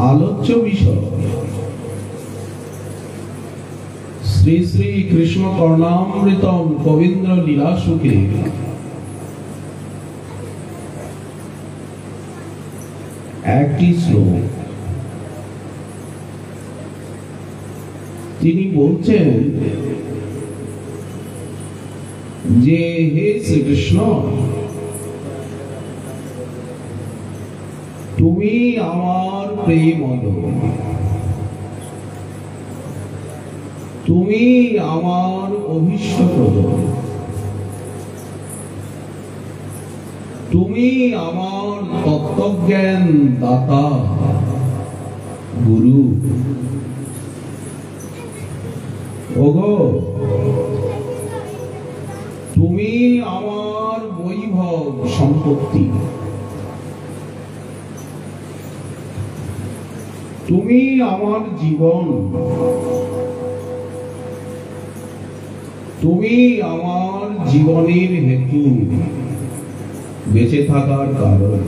আলোচ্য বিষয় শ্রী শ্রী কৃষ্ণ কর্ণামৃতম কবীন্দ্র লীলা সুখে একটি শ্লোক। তিনি বলছেন যে হে শ্রীকৃষ্ণ, তুমি আমার প্রেমদ, তুমি আমার অভীষ্টপ্রদ, তুমি আমার তত্ত্বজ্ঞান দাতা গুরু। ওগো, তুমি আমার বৈভব সম্পত্তি, তুমি আমার জীবন, তুমি আমার জীবনের হেতু, বেঁচে থাকার কারণ,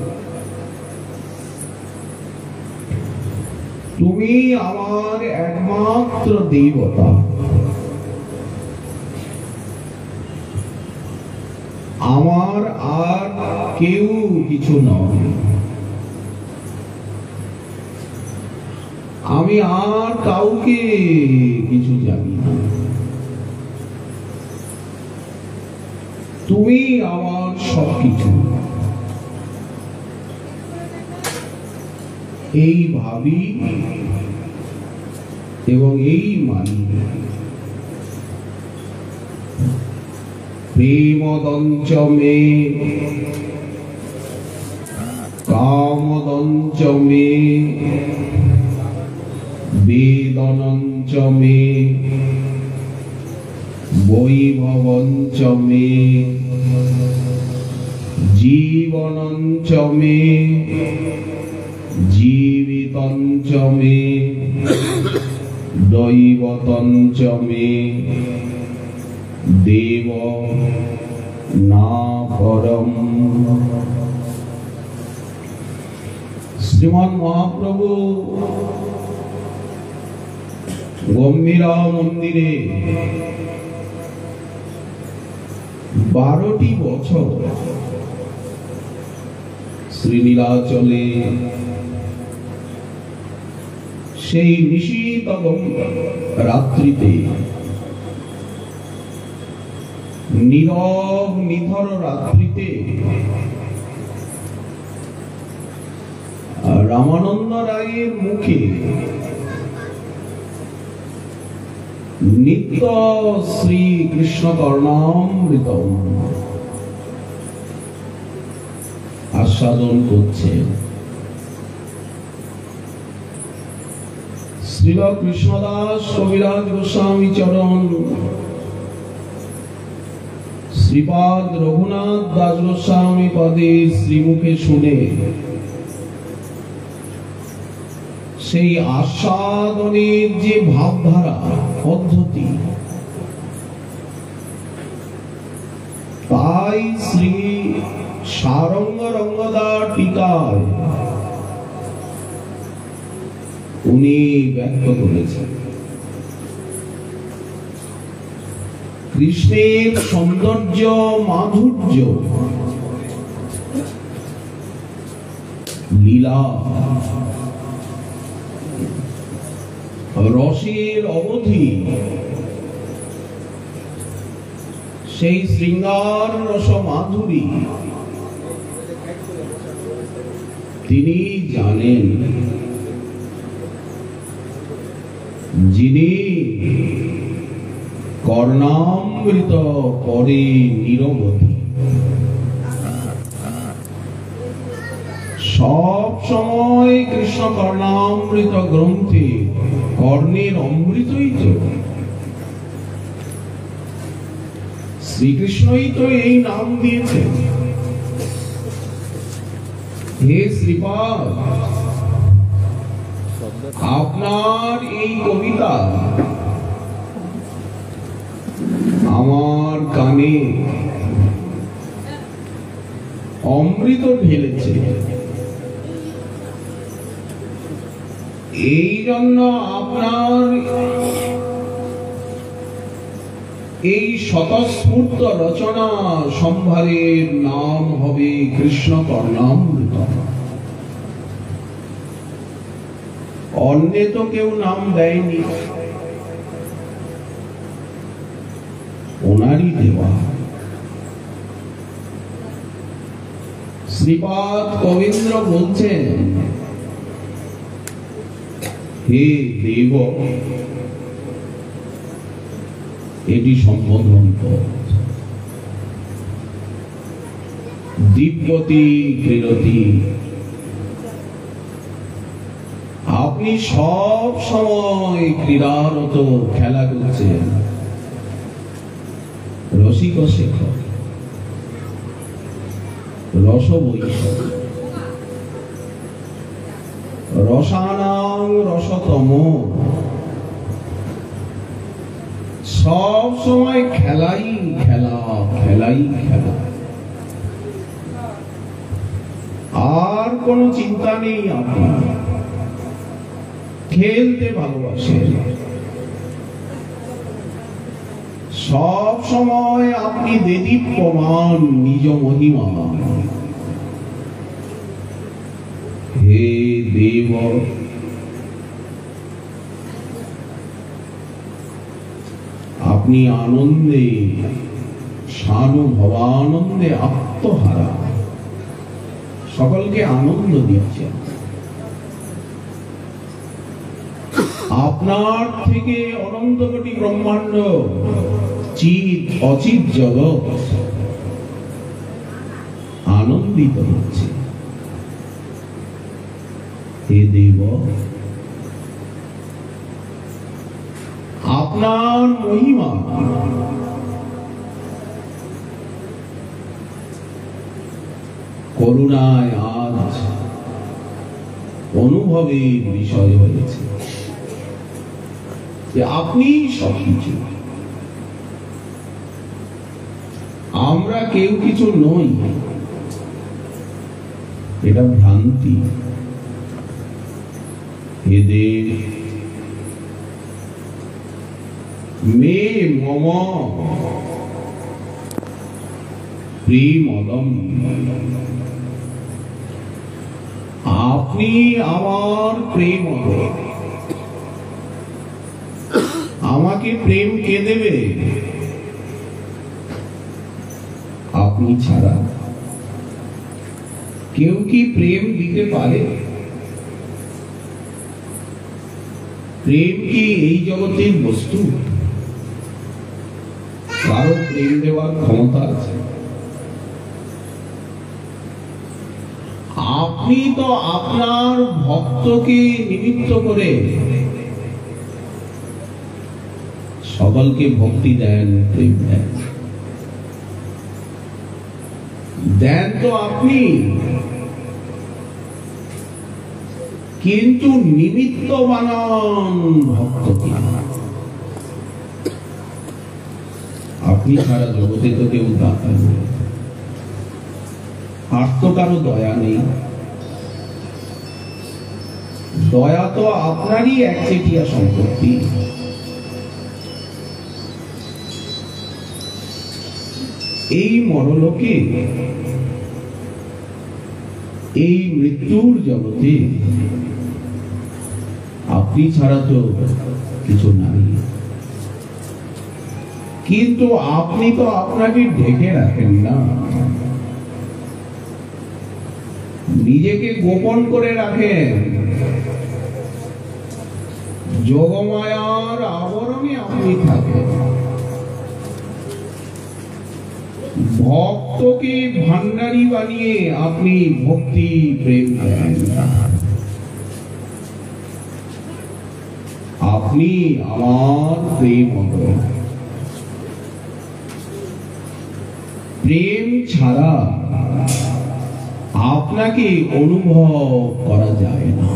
তুমি আমার একমাত্র দেবতা। আমার আর কেউ কিছু নয়, আমি আর কাউকে কিছু জানি না। তুমি আমার সবকিছু। এই ভাবি এবং এই মানি। প্রেমদঞ্চ মে কামদঞ্চ মে বেদনঞ্চ মে বৈভবঞ্চ মে জীবনঞ্চ মে জীবিতঞ্চ মে দৈবতঞ্চ মে দেব না পরম। শ্রীমান মহাপ্রভু গম্ভীরা মন্দিরে 12টি বছর শ্রীনীলাচলে সেই নিশীত রাত্রিতে, নীরব নিথর রাত্রিতে রামানন্দ রায়ের মুখে নিত্য শ্রী কৃষ্ণ কর্ণামৃত আস্বাদন করছে। শ্রীল কৃষ্ণদাস কবিরাজ গোস্বামী চরণ, শ্রীপাদ রঘুনাথ দাস গোস্বামী পদে শ্রীমুখে শুনে সেই আস্বাদনের যে ভাবধারা পদ্ধতি, তাই শ্রী সারঙ্গ রঙ্গদা টিকায় উনি ব্যক্ত করেছেন। কৃষ্ণের সৌন্দর্য মাধুর্য লীলা, রসের অবধি, সেই শৃঙ্গার রস মাধুরী তিনি জানেন, যিনি কর্ণামৃত পরে নিরবধি। সব সময় কৃষ্ণ কর্ণামৃত গ্রন্থে কর্ণের অমৃতই তো, শ্রীকৃষ্ণই তো এই নাম দিয়েছেন। হে শ্রীপাদ, আপনার এই কবিতা আমার কানে অমৃত ঢেলেছে। এই জন্য আপনার এই স্বতঃস্ফূর্ত রচনা সম্ভারের নাম হবে কৃষ্ণ কর্ণামৃত। অন্যে তো কেউ নাম দেয়নি, ওনারই দেওয়া। শ্রীপাদ কবীন্দ্র বলছেন, হে দেব, এটি সম্বোধন পদ। দিব্যতি ক্রীড়তি, আপনি সব সময় ক্রীড়ারত, খেলা করছেন। রসিক শেখর, রস বৈশ, রসানাং রসতম, সব সময় খেলাই খেলা, খেলাই খেলা, আর কোন চিন্তা নেই। আপনার খেলতে ভালোবাসেন, সব সময় আপনি দেদীপ্যমান নিজ মহিমা। হে দেব, আপনি আনন্দে, সানুভবানন্দে আত্মহারা, সকলকে আনন্দ দিচ্ছেন। আপনার থেকে অনন্ত কোটি ব্রহ্মাণ্ড, চিৎ অচিৎ জগৎ আনন্দিত হচ্ছে। হে দেব, আপনার মহিমা করুণায় আজ অনুভবের বিষয় হয়েছে যে আপনি সবকিছু, আমরা কেউ কিছু নই, এটা ভ্রান্তি। হে দেব, মে মম প্রেমদম, আপনি আমার প্রেম, আমাকে প্রেম কে দেবে? আপনি ছাড়া কেউ কি প্রেম দিতে পারে? প্রেম কি এই জগতের বস্তু? কারো প্রেম দেওয়ার ক্ষমতা আছে? আপনি তো আপনার ভক্তকে নিমিত্ত করে সকলকে ভক্তি দেন, প্রেম দেন। দেন তো আপনি, কিন্তু নিমিত্ত বানান ভক্তকে। আপনি ছাড়া জগতে তো কেউ দাতা নেই, আর তো কারো দয়া নেই। দয়া তো আপনারই একচেটিয়া সম্পত্তি। এই মরলোকে, এই মৃত্যুর জগতে আপনি ছাড়া তো কিছু নাই, কিন্তু আপনি তো আপনাকে ঢেকে রাখেন না, নিজেকে গোপন করে রাখেন। যোগমায়ার আবরণে আপনি থাকেন, ভক্তকে ভান্ডারী বানিয়ে আপনি ভক্তি প্রেম দেন। আপনি আমার প্রেম, প্রেম ছাড়া আপনাকে অনুভব করা যায় না।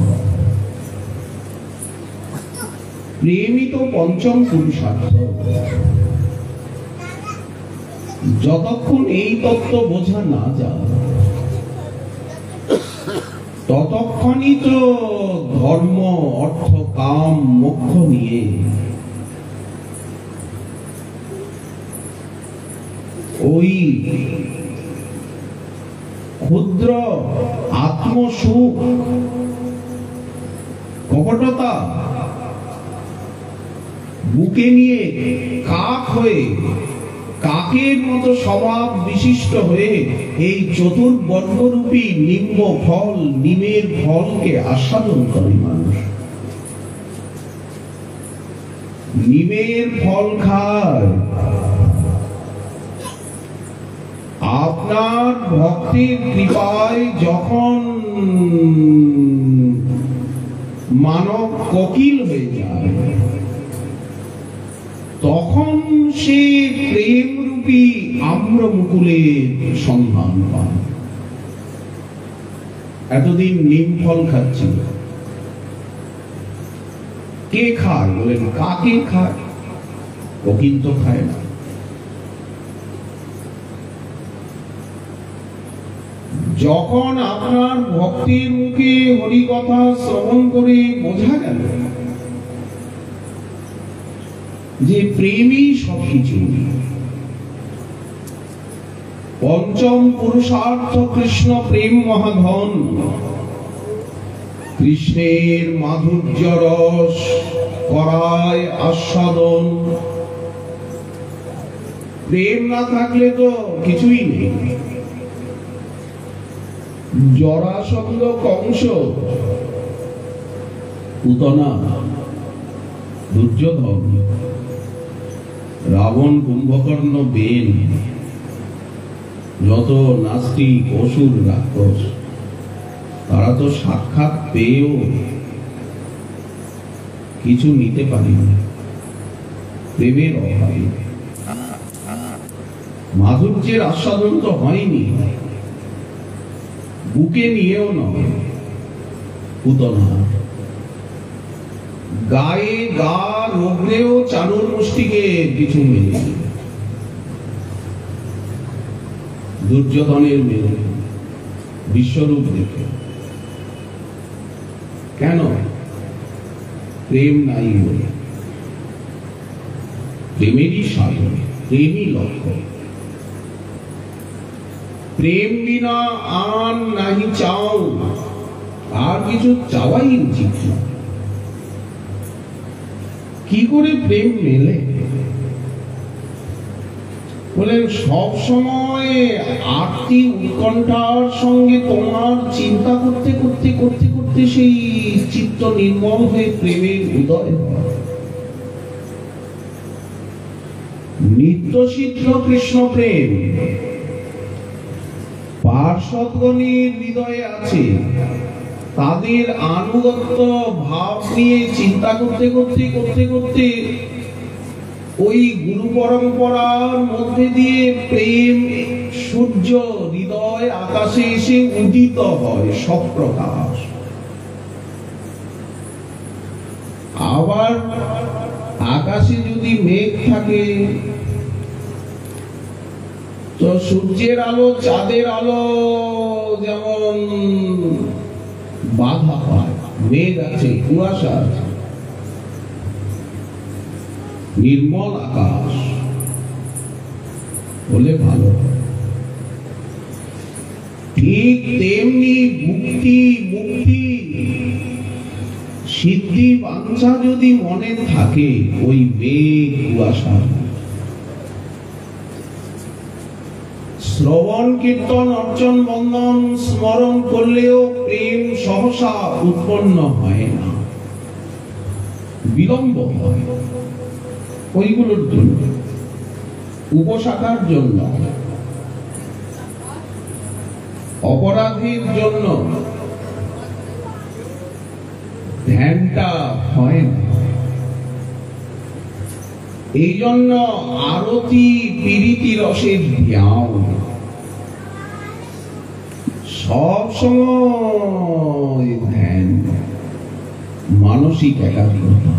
প্রেমই তো পঞ্চম পুরুষার্থ। যতক্ষণ এই তত্ত্ব বোঝা না যায়, ততক্ষণই তো ধর্ম অর্থ কাম মোক্ষ নিয়ে ওই ক্ষুদ্র আত্মসুখ কপটতা বুকে নিয়ে কাক হয়ে কাকের মতো স্বভাব বিশিষ্ট হয়ে এই চতুর্বর্গরূপী নিম্ব ফল নিমের ফলকে আস্বাদন করে মানুষ। নিমের ফল খায়। আপনার ভক্তির কৃপায় যখন মানব কোকিল হয়ে যায় তখন সে প্রেমরূপী আম্রমুকুলের সন্ধান পায়। এতদিন নিম ফল খাচ্ছিল, কে খায় বলেন? কাকে খায়, কোকিল তো খায় না। যখন আপনার ভক্তির মুখে হরি কথা শ্রবণ করে বোঝা গেল যে প্রেমই সবকিছু, পঞ্চম পুরুষার্থ কৃষ্ণ প্রেম মহাধন, কৃষ্ণের মাধুর্য রস করায় আস্বাদন। প্রেম না থাকলে তো কিছুই নেই। জরাসন্ধ কংস, পুতনা দুর্যোধন, রাবণ কুম্ভকর্ণ বেন, যত নাস্তিক অসুর রাক্ষস, তারা তো সাক্ষাৎ পেয়েও কিছু নিতে পারেনি প্রেমের অভাবে। মাধুর্যের আস্বাদন তো হয়নি, বুকে নিয়েও নয়। পুতনা গায়ে গা রোগলেও চানুর মুষ্টিকে কিছু মেলেনি, দুর্যোধনের মেলে বিশ্বরূপ দেখে। কেন? প্রেম নাই বলে। প্রেমেরই সাধন, প্রেমই লক্ষ্য। প্রেম বিনা আন নাহি চাও, আর কিছু চাওয়াই উচিত না। কি করে প্রেম মেলে? বলে সব সময় আরতি উৎকণ্ঠার সঙ্গে তোমার চিন্তা করতে করতে করতে করতে সেই চিত্ত নির্মল হয়ে প্রেমের উদয় হয়। নিত্যসিদ্ধ কৃষ্ণ প্রেম পার্শ্বদগণের হৃদয়ে আছে। তাদের আনুগত্য ভাব নিয়ে চিন্তা করতে করতে করতে করতে ওই গুরু পরম্পরার মধ্যে দিয়ে প্রেম সূর্য হৃদয় আকাশে এসে উদিত হয় সপ্রকাশ। আবার আকাশে যদি মেঘ থাকে তো সূর্যের আলো চাঁদের আলো যেমন বাধা পায়। মেঘ আছে, কুয়াশা আছে, নির্মল আকাশ বলে ভালো। ঠিক তেমনি মুক্তি মুক্তি সিদ্ধি বাঞ্ছা যদি মনে থাকে ওই মেঘ কুয়াশা। শ্রবণ কীর্তন অর্চন বন্দন স্মরণ করলেও প্রেম সহসা উৎপন্ন হয় না, বিলম্ব হয়। ওইগুলোর জন্য, উপশাখার জন্য, অপরাধীর জন্য ধ্যানটা হয় না। এই জন্য আরতি পীড়িতি রসের ধ্যান সব সময়, ধ্যান মানসিক একাগ্রতা।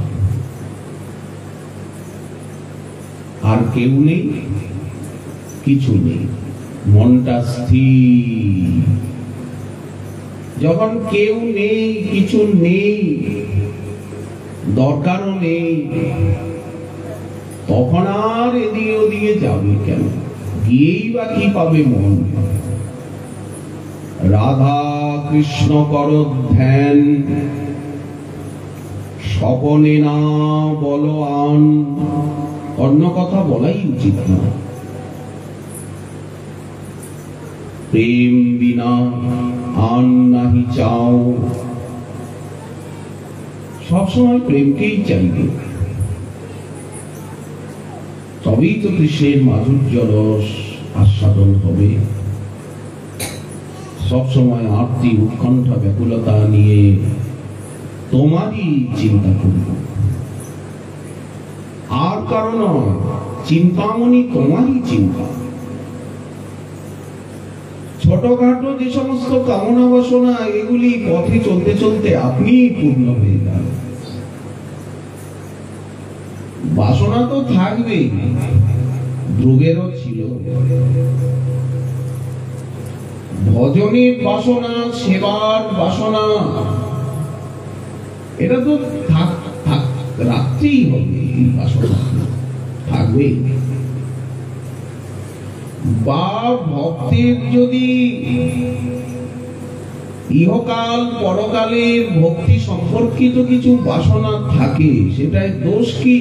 আর কেউ নেই, কিছু নেই, মনটা স্থির। যখন কেউ নেই, কিছু নেই, দরকারও নেই, তখন আর এদিকে ওদিকে যাবে কেন? গিয়েই বা কি পাবে মন? রাধা কৃষ্ণ কর ধ্যান, স্বপনে না বলো আন। অন্য কথা বলাই উচিত না। প্রেম বিনা আন নাহি চাও, সবসময় প্রেমকেই চাইবে, তবেই তো কৃষ্ণের মাধুর্য রস আস্বাদন হবে। সবসময় আরতি, উৎকণ্ঠা, ব্যাকুলতা নিয়ে তোমারই চিন্তা করব, আর কারণ চিন্তামণি তোমারই চিন্তা। ছোটখাটো যে সমস্ত কামনা বাসনা, এগুলি পথে চলতে চলতে আপনি পূর্ণ হয়ে যান। বাসনা তো থাকবেই, ধ্রুবেরও ছিল। ভজনের বাসনা, সেবার বাসনা, এটা তো রাখতেই হবে, বাসনা থাকবে। বা ভক্তের যদি ইহকাল পরকালের ভক্তি সম্পর্কিত কিছু বাসনা থাকে, সেটাই দোষ কি?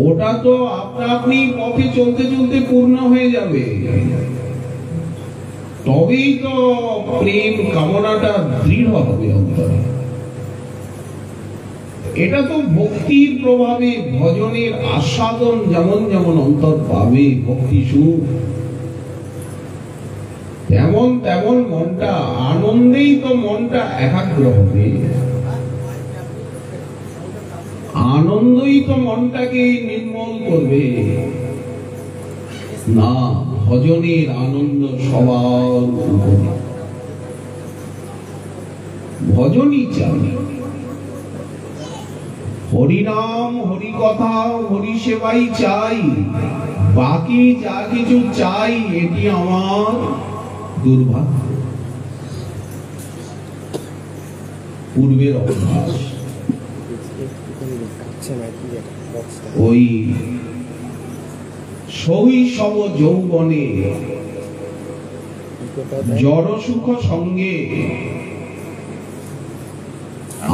ওটা তো আপনা আপনি পথে চলতে চলতে পূর্ণ হয়ে যাবে। তবেই তো প্রেম কামনাটা দৃঢ় হবে অন্তরে। এটা তো ভক্তির প্রভাবে, ভজনের আস্বাদন যেমন যেমন অন্তর পাবে, ভক্তি সুখ, তেমন তেমন মনটা আনন্দেই তো মনটা একাগ্র হবে। আনন্দই তো মনটাকে নির্মল করবে। না, ভজনের আনন্দ সবার উপরে, ভজনই চাই। হরিনাম, হরি কথা, হরি সেবাই চাই। বাকি যা কিছু চাই, এটি আমার দুর্ভাগ্য, পূর্বের অভ্যাস। ওই শৈশব যৌবনে জড় সুখ সঙ্গে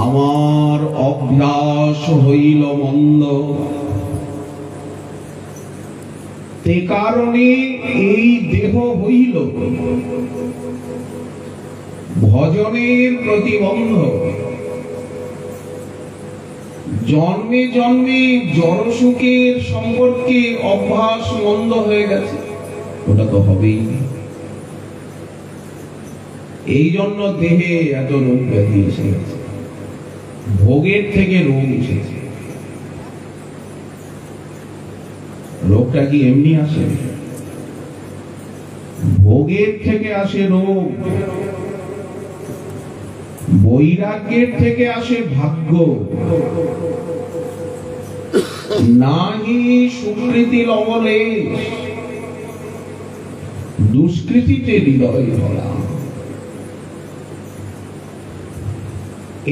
আমার অভ্যাস হইল মন্দ, তে কারণে এই দেহ হইল ভজনের প্রতিবন্ধ। জন্মে জন্মে জড় সুখের সম্পর্কে অভ্যাস মন্দ হয়ে গেছে, ওটা তো হবেই। এই জন্য দেহে এত রোগ ব্যাধি এসে গেছে, ভোগের থেকে রোগ এসেছে। রোগটা কি এমনি আসে? ভোগের থেকে আসে রোগ, বৈরাগ্যের থেকে আসে ভাগ্য। নাহি সুকৃতি লবলে, দুষ্কৃতিতে হৃদয় ভরা।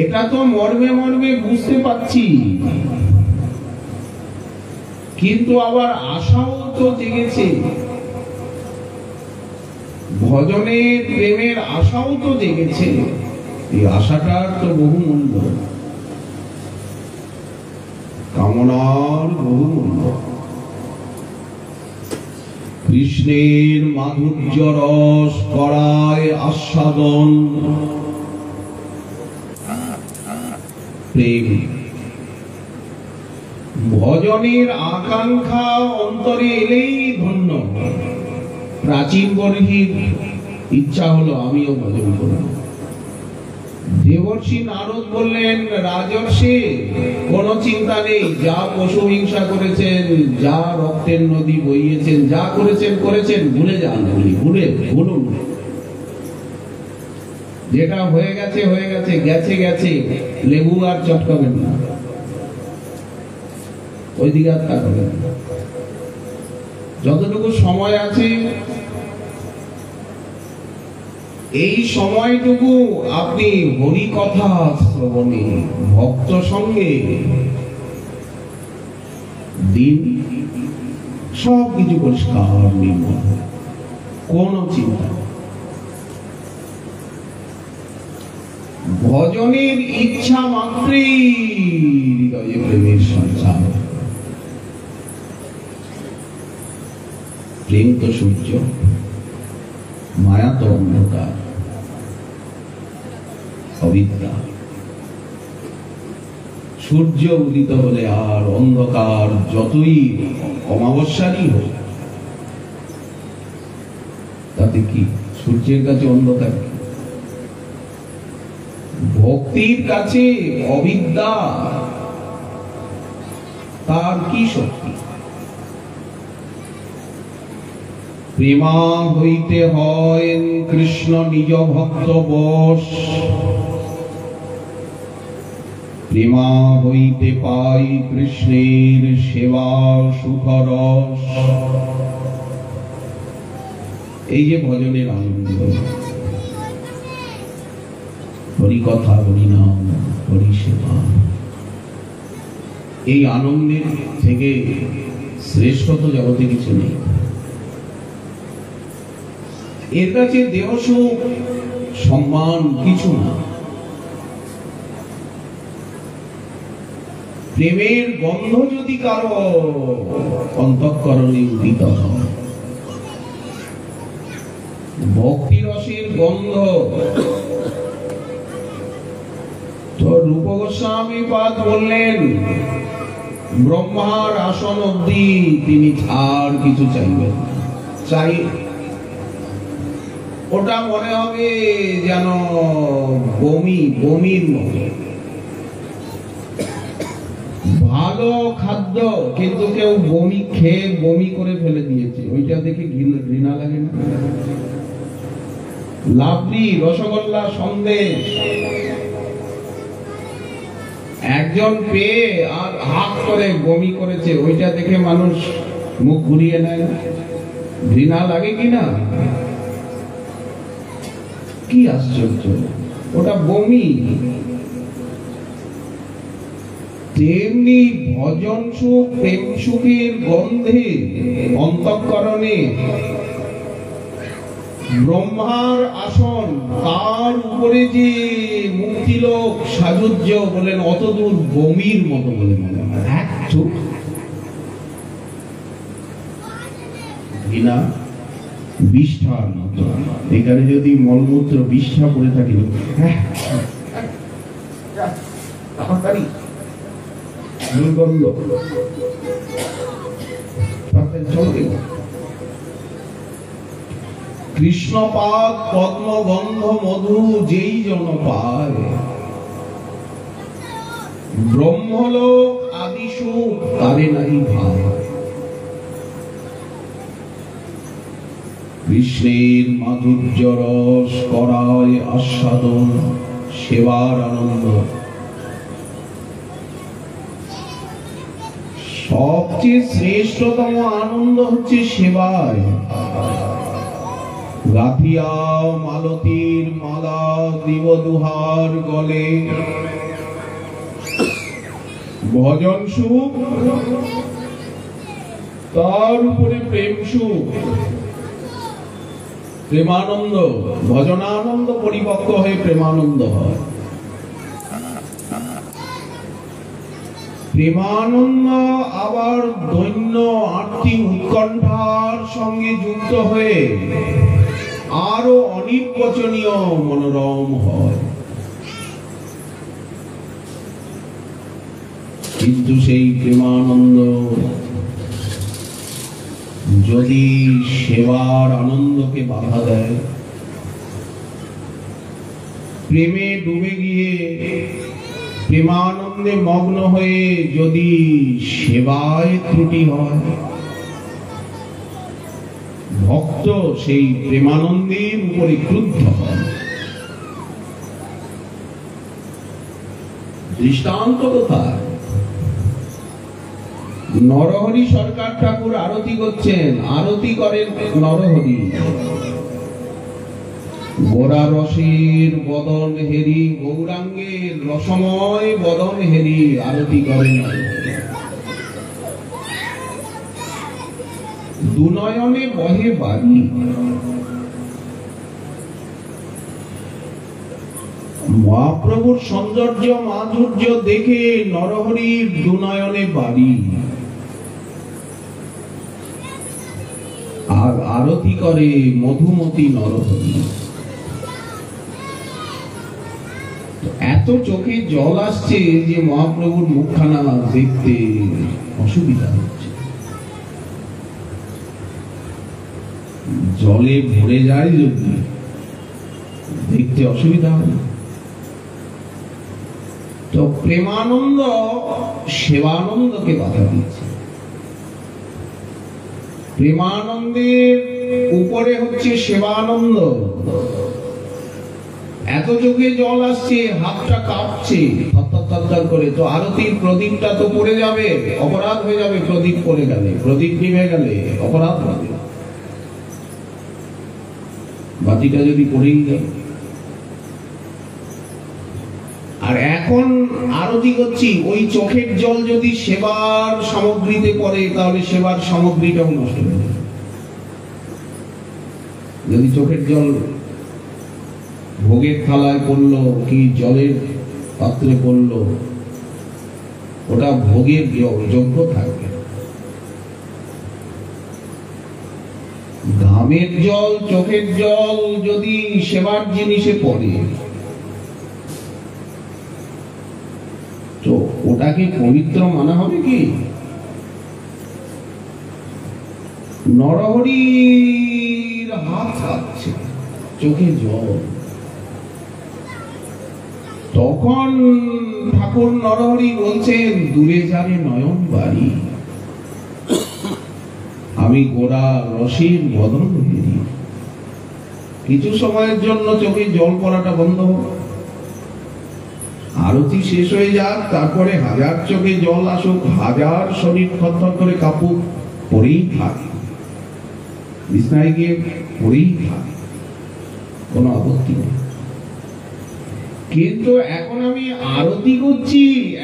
এটা তো মর্মে মর্মে বুঝতে পারছি, কিন্তু আবার আশাও তো জেগেছে। ভজনের প্রেমের আশাও তো জেগেছে। এই আশাটার তো বহু মূল্য, কামনার বহু মূল্য। কৃষ্ণের মাধুর্য রস করায় আস্বাদন প্রেম। ভজনের আকাঙ্ক্ষা অন্তরে এলেই ধন্য। প্রাচীন বর্হির ইচ্ছা হলো আমিও ভজন করব। দেবর্ষি নারদ বললেন, রাজর্ষি কোনো চিন্তা নেই, যা পশু হিংসা করেছেন, যা রক্তের নদী বইয়েছেন, যা করেছেন করেছেন, ভুলে যান, ভুলুন। যেটা হয়ে গেছে হয়ে গেছে, গেছে গেছে, লেবু আর চটকাবেন না, ওই দিকে আর তাকাবেন না। যতটুকু সময় আছে এই সময়টুকু আপনি হরি কথা শ্রবণে ভক্ত সঙ্গে দিন, সব কিছু পরিষ্কার নির্মল, কোন চিন্তা। ভজনের ইচ্ছা মাত্রই হৃদয়ে প্রেমের সঞ্চার। প্রেম তো সূর্য, মায়া তো অন্ধকার, অবিদ্যা। সূর্য উদিত হলে আর অন্ধকার যতই অমাবস্যারই হোক, তাতে কি সূর্যের কাছে অন্ধকার? ভক্তির কাছে অবিদ্যা তার কি শক্তি? প্রেমা হইতে হয় কৃষ্ণ নিজ ভক্ত বশ, প্রেমা হইতে পাই কৃষ্ণের সেবা সুখরস। এই যে ভজনের আনন্দ, হরি কথা, হরি নাম, হরি সেবা, এই আনন্দের থেকে শ্রেষ্ঠ তো জগতে কিছু নেই। এর কাছে দেহ সুখ সম্মান কিছু না। প্রেমের গন্ধ যদি কারো অন্তঃকরণে উদিত হয়, ভক্তি রসের গন্ধ, তো রূপ গোস্বামী পাদ বললেন ব্রহ্মার আসন অবধি তিনি আর কিছু চাইবেন। চাই ওটা মনে হবে যেন বমির মতো। ভালো খাদ্য কিন্তু কেউ বমি খেয়ে বমি করে ফেলে দিয়েছে, ওইটা দেখে ঘৃণা লাগে না? লাবড়ি, রসগোল্লা, সন্দেশ একজন পেয়ে আর হাত করে বমি করেছে, ওইটা দেখে মানুষ মুখ ঘুরিয়ে নেয়, ঘৃণা লাগে কিনা? কি আশ্চর্য, ওটা বমি। তেমনি ভজন সুখ, প্রেম সুখের গন্ধে অন্তঃকরণে ব্রহ্মার আসন, তার উপরে যে মুক্তিলোক সাজুজ্য বলেন, অতদূর বমির মতো বলে মনে হয়। ঘৃণা বিষ্ঠার মতো। এখানে যদি মলমূত্র বিষ্ঠা পড়ে থাকে, তাড়াতাড়ি দুর্গন্ধ, কৃষ্ণপাদ পদ্মগন্ধ মধু যেই জন পায়, ব্রহ্মলোক আদি সুখ তারে নাই ভাই। কৃষ্ণের মাধুর্য রস করায় আস্বাদন, সেবার আনন্দ। সবচেয়ে শ্রেষ্ঠতম আনন্দ হচ্ছে সেবায়। গাথিয়া মালতীর মালা দিব দুহার গলে, ভজন সুখ, তার উপরে প্রেম সুখ, প্রেমানন্দ। ভজনানন্দ পরিপক্ক হয়ে প্রেমানন্দ হয়। প্রেমানন্দ আবার দৈন্য আরতি উৎকণ্ঠার সঙ্গে যুক্ত হয়ে আরো অনির্বচনীয় মনোরম হয়। কিন্তু সেই প্রেমানন্দ যদি সেবার আনন্দকে বাধা দেয়, প্রেমে ডুবে গিয়ে প্রেমানন্দে মগ্ন হয়ে যদি সেবায় ত্রুটি হয়, ভক্ত সেই প্রেমানন্দের উপরে ক্রুদ্ধ হয়। দৃষ্টান্ত কোথায়? নরহরি সরকার ঠাকুর আরতি করছেন, আরতি করেন নরহরি, গোরা রসের বদন হেরি, গৌরাঙ্গের রসময় বদন হেরি আরতি করেন। দুনয়নে বহে বাড়ি, মহাপ্রভুর সৌন্দর্য মাধুর্য দেখে নরহরির দুনয়নে বাড়ি, আর আরতি করে মধুমতি নরহরি। এত চোখে জল আসছে যে মহাপ্রভুর মুখখানা দেখতে অসুবিধা হচ্ছে, জলে ভরে যায় যদি দেখতে অসুবিধা হয়। তো প্রেমানন্দ সেবানন্দকে বাধা দিচ্ছে। প্রেমানন্দের উপরে হচ্ছে সেবানন্দ। এত চোখে জল আসছে, হাতটা কাঁপছে থরথর করে, তো আরতির প্রদীপটা তো পড়ে যাবে, অপরাধ হয়ে যাবে। প্রদীপ পড়ে গেলে, প্রদীপ নিভে গেলে অপরাধ হবে। বাতিটা যদি পড়েই যায়। আর এখন আরতি করছি, ওই চোখের জল যদি সেবার সামগ্রীতে পড়ে তাহলে সেবার সামগ্রীটাও নষ্ট হয়ে যাবে। যদি চোখের জল ভোগের থালায় পড়লো কি জলের পাত্রে পড়লো, ওটা ভোগের যোগ্য থাকবে। ঘামের জল চোখের জল যদি সেবার জিনিসে পড়ে তো ওটাকে পবিত্র মানা হবে কি? নরহরির হাত কাঁপছে, চোখে জল। তখন ঠাকুর নরহরি বলছেন, দূরে যারে নয়ন বাড়ি, আমি গোরা রসের বদন হেরি। কিছু সময়ের জন্য চোখে জল পড়াটা বন্ধ হোক, আরতি শেষ হয়ে যাক, তারপরে হাজার চোখে জল আসুক, হাজার শরীর থরথর করে কাঁপুক, পড়েই থাকে, বিছনায় গিয়ে পড়েই থাকে, কোনো আপত্তি নেই। কিন্তু এখন আমি আরতি করছি,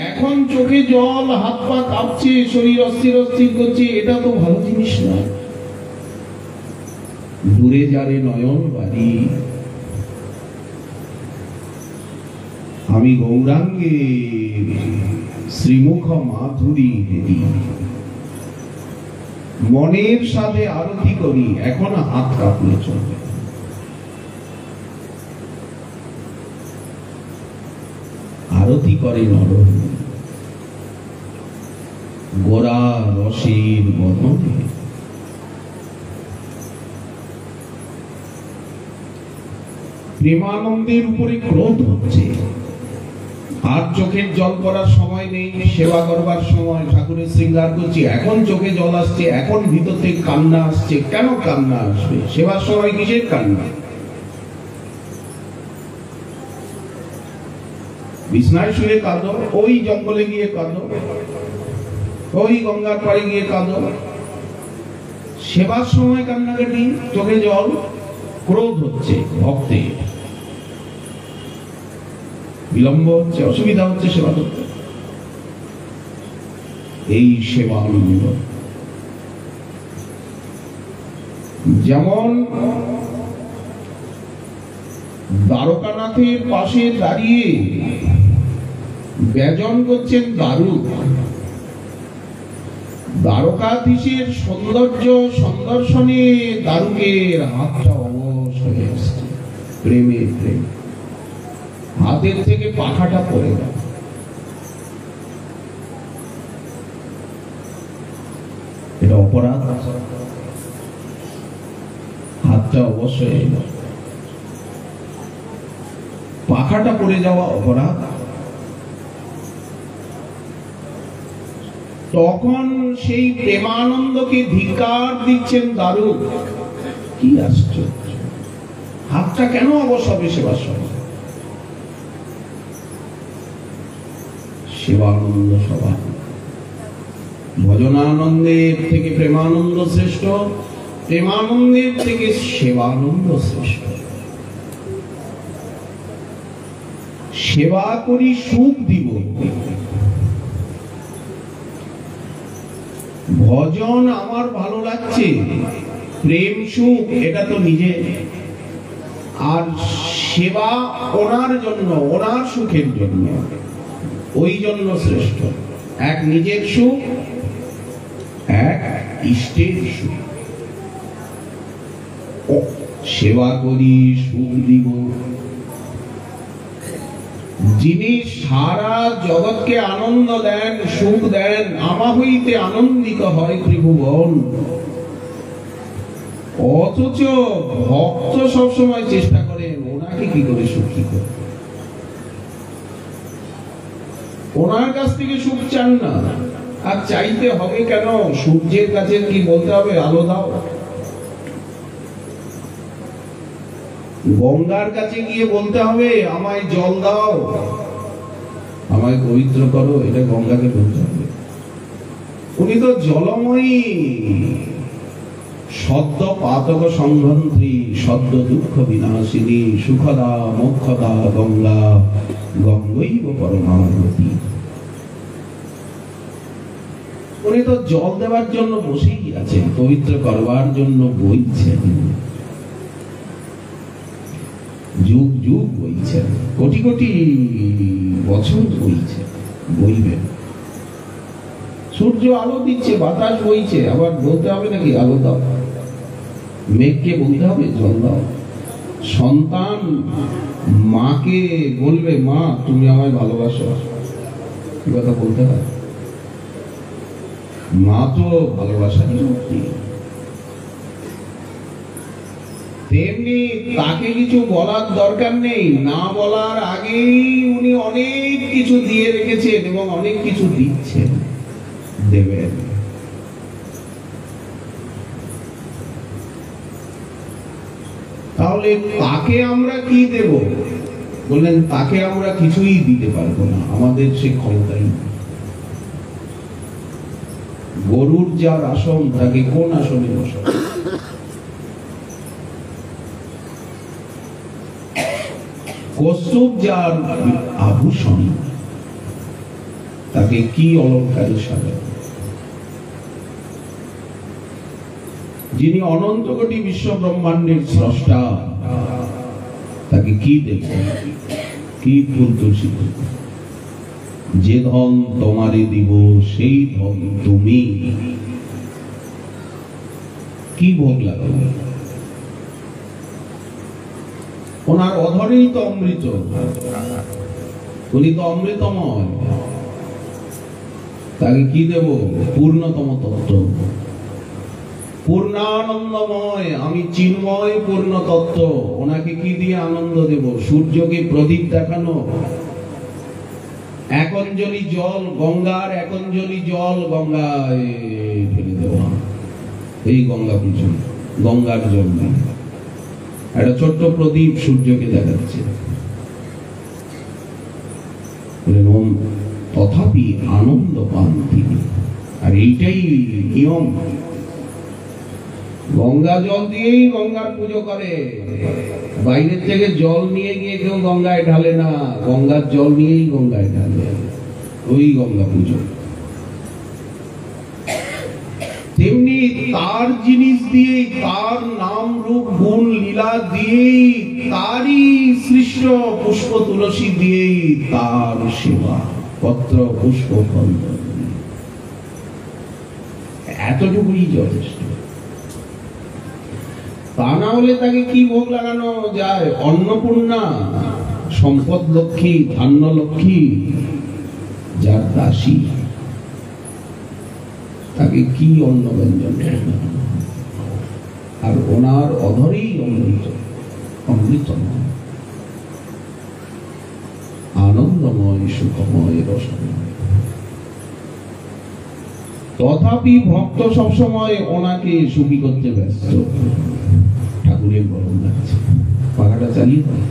এখন চোখে জল, হাত পা কাঁপছে, শরীর অস্থির অস্থির করছে, এটা তো ভালো জিনিস না। দূরে যারে নয়ন বাড়ি, আমি গৌরাঙ্গে শ্রীমুখ মাধুরী হেরি। মনের সাথে আরতি করি, এখন হাত কাঁপলে চলবে। আরতি করে নরহরি, গোরা রসের বদনে। প্রেমানন্দের উপরে ক্রোধ হচ্ছে, আর চোখের জল পড়ার সময় নেই, সেবা করবার সময় ঠাকুরের শৃঙ্গার করছি, এখন চোখে জল আসছে, এখন ভিতর থেকে কান্না আসছে। কেন কান্না আসবে? সেবার সময় কিসের কান্না? বিছনায় শুয়ে কাঁদো, ওই জঙ্গলে গিয়ে কাঁদো, ওই গঙ্গার পাড়ে গিয়ে কাঁদো। সেবার সময় কান্নাকাটি, চোখে জল, ক্রোধ হচ্ছে, ভক্তের বিলম্ব হচ্ছে, অসুবিধা হচ্ছে সেবা করতে। এই সেবানন্দ যেমন দ্বারকানাথের পাশে দাঁড়িয়ে ব্যজন করছেন দারুক, দ্বারকাধীশের সৌন্দর্য সন্দর্শনে দারুকের হাতটা অবশ হয়ে আসছে, প্রেমে প্রেম, হাতের থেকে পাখাটা পড়ে গেল। এটা অপরাধ, হাতটা অবশ্যই এলো, পাখাটা পড়ে যাওয়া অপরাধ। তখন সেই প্রেমানন্দকে ধিক্কার দিচ্ছেন দারুক। কি আশ্চর্য, হাতটা কেন অবশ হবে সেবার সময়? সেবানন্দ সভা, ভজনানন্দের থেকে প্রেমানন্দ শ্রেষ্ঠ, প্রেমানন্দের থেকে সেবানন্দ শ্রেষ্ঠ। সেবা করি সুখ দিব, ভজন আমার ভালো লাগছে, প্রেম সুখ এটা তো নিজে, আর সেবা ওনার জন্য, ওনার সুখের জন্য, ওই জন্য শ্রেষ্ঠ। এক নিজের সুখ, এক ইষ্টের সুখ। সেবা করি সুখ দিব, যিনি সারা জগৎকে আনন্দ দেন, সুখ দেন, আমা হইতে আনন্দিত হয় ত্রিভুবন, অথচ ভক্ত সবসময় চেষ্টা করেন ওনাকে কি করে সুখী করে, ওনার কাছ থেকে সুখ চান না। আর চাইতে হবে কেন? সূর্যের কাছে কি বলতে হবে আলো দাও? গঙ্গার কাছে গিয়ে বলতে হবে আমায় জল দাও, আমায় পবিত্র করো? এটা গঙ্গাকে বলতে হবে। উনি তো জলময়ী, সদ্য পাতক সংঘন্ত্রী, সদ্য দুঃখ বিনাশিনী, সুখদা মোক্ষদা গঙ্গা, গঙ্গৈব পরমাগতি। উনি তো জল দেওয়ার জন্য বসেই আছেন, পবিত্র করবার জন্য বইছেন, যুগ যুগ বইছেন, কোটি কোটি বছর বইছেন, বইবেন। সূর্য আলো দিচ্ছে, বাতাস বইছে, আবার বলতে হবে নাকি আলো দাও? মেঘকে বলতে হবে জল দাও? সন্তান মাকে বলবে মা তুমি আমায় ভালোবাসো, কথা বলতে হয়? মা তো ভালোবাসারই মূর্তি। তেমনি তাকে কিছু বলার দরকার নেই, না বলার আগেই উনি অনেক কিছু দিয়ে রেখেছেন এবং অনেক কিছু দিচ্ছেন, দেবেন। তাহলে তাকে আমরা কি দেব? বললেন তাকে আমরা কিছুই দিতে পারবো না, আমাদের সে ক্ষমতাই। গরুর যার আসন তাকে কোন আসনে বসাবো? কৌস্তুভ যার আভূষণ তাকে কি অলঙ্কারে সাজাবো? যিনি অনন্ত কোটি বিশ্ব ব্রহ্মাণ্ডের স্রষ্টা তাকে কি দেখবেন, কি ফুল তুলসী? যে ধন তোমারে দিব সেই ধন তুমি, কি ভোগ লাগাবো? ওনার অধরেই তো অমৃত, উনি তো অমৃতময়, তাকে কি দেব? পূর্ণতম তত্ত্ব, পূর্ণানন্দময়, আমি চিন্ময় পূর্ণ তত্ত্ব। ওনাকে কি দিয়ে আনন্দ দেব? সূর্যকে প্রদীপ দেখানো, এক অঞ্জলি জল, গঙ্গার এক অঞ্জলি জল গঙ্গায় ঢেলে দেওয়া, এই গঙ্গা পুজো, গঙ্গার জল নেই, একটা ছোট্ট প্রদীপ সূর্যকে দেখাচ্ছে। তথাপি আনন্দ পান তিনি, আর এইটাই নিয়ম। গঙ্গা জল দিয়েই গঙ্গার পুজো করে, বাইরের থেকে জল নিয়ে গিয়ে কেউ গঙ্গায় ঢালে না, গঙ্গার জল নিয়েই গঙ্গায় ঢালে, ওই গঙ্গা পুজো। তেমনি তার জিনিস দিয়ে, তার নাম রূপ গুণ লীলা দিয়েই, তারই সৃষ্ট পুষ্প তুলসী দিয়েই তার সেবা, পত্র পুষ্প ফল, এতটুকুই যথেষ্ট। তা না হলে তাকে কি ভোগ লাগানো যায়? অন্নপূর্ণা, সম্পদ লক্ষ্মী, ধান্য লক্ষ্মী যার দাসী, তাকে কি অন্ন ব্যঞ্জন? আর ওনার অধরেই অমৃত, অমৃতময়, আনন্দময়, সুখময়, রসময়। তথাপি ভক্ত সবসময় ওনাকে সুখী করতে ব্যস্ত। ঠাকুরের গরম লাগছে, পাখাটা চালিয়ে দাও,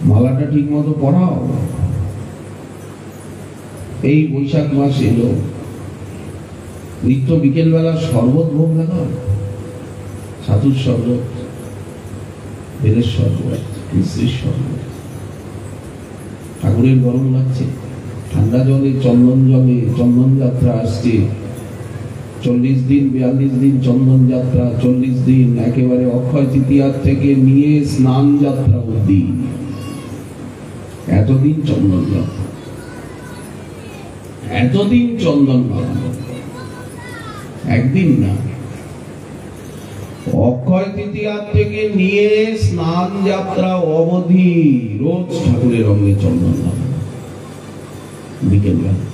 মালাটা ঠিক মতো পড়াও। এই বৈশাখ মাস এলো, নিত্য বিকেল বেলা শরবত ভোগ লাগাও, ছাতুর শরবত, বেলের শরবত, মিশ্রির শরবত, ঠাকুরের গরম লাগছে, ঠান্ডা জলে চন্দন যাত্রা আসছে, 40 দিন 42 দিন চন্দন যাত্রা, 40 দিন একেবারে অক্ষয় তৃতীয়া থেকে নিয়ে স্নান যাত্রা অবধি, এতদিন চন্দন যাত্রা, এতদিন চন্দন বানানো, একদিন না। অক্ষয় তৃতীয়া থেকে নিয়ে স্নান যাত্রা অবধি রোজ ঠাকুরের অঙ্গে চন্দন লাগানো, বিকেলবেলা।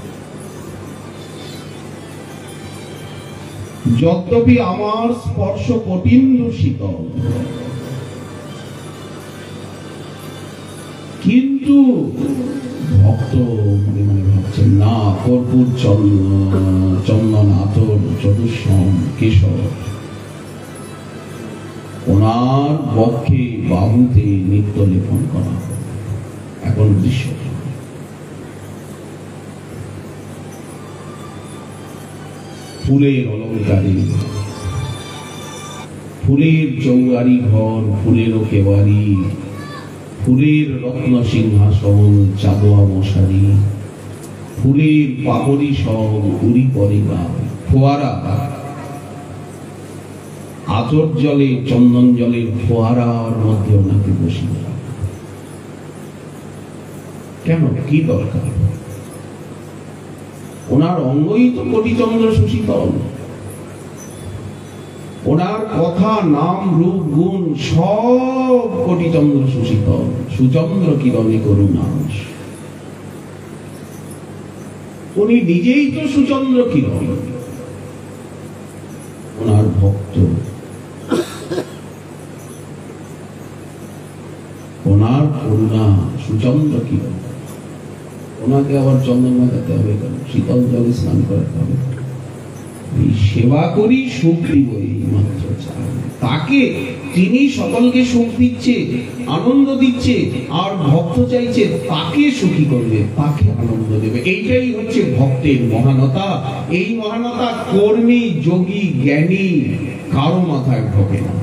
যদ্যপি আমার স্পর্শ কঠিন্দ্র শীতল, কিন্তু ভক্ত মনে মনে ভাবছেন না, কর্পূর চন্দন আতর চতুষ্ষম কেশর ওনার বক্ষে বাহুতে নিত্য লেপন করা এখন দৃশ্য। ফুলের অলঙ্কারে, ফুলের চৌগারি ঘর, ফুলের কেবারি, ফুলের রত্ন সিংহাসন, চাঁদোয়া মশারি, ফুলের পাপড়ি সব উড়ি পরে গা, ফোয়ারা, আতর জলে চন্দন জলের ফোয়ারার মধ্যে ওনাকে বসিয়ে। কেন, কি দরকার? ওনার অঙ্গই তো কোটিচন্দ্র সুশীতল, ওনার কথা নাম রূপ গুণ সব কোটিচন্দ্র সুশীতল, সুচন্দ্র কিরণে করুণাস। উনি নিজেই তো সুচন্দ্র কিরণ, ওনার ভক্ত, ওনার করুণা সুচন্দ্র কিরণ। ওনাকে আবার চন্দন মাখাতে হবে কেন? শীতল জলে স্নান করাতে হবে। এই সেবা করি সুখ দিব, এই মাত্র চাই। তাকে, তিনি সকলকে সুখ দিচ্ছে, আনন্দ দিচ্ছে, আর ভক্ত চাইছে তাকে সুখী করবে, তাকে আনন্দ দেবে। এইটাই হচ্ছে ভক্তের মহানতা। এই মহানতা কর্মী, যোগী, জ্ঞানী কারো মাথায় ঢোকে না।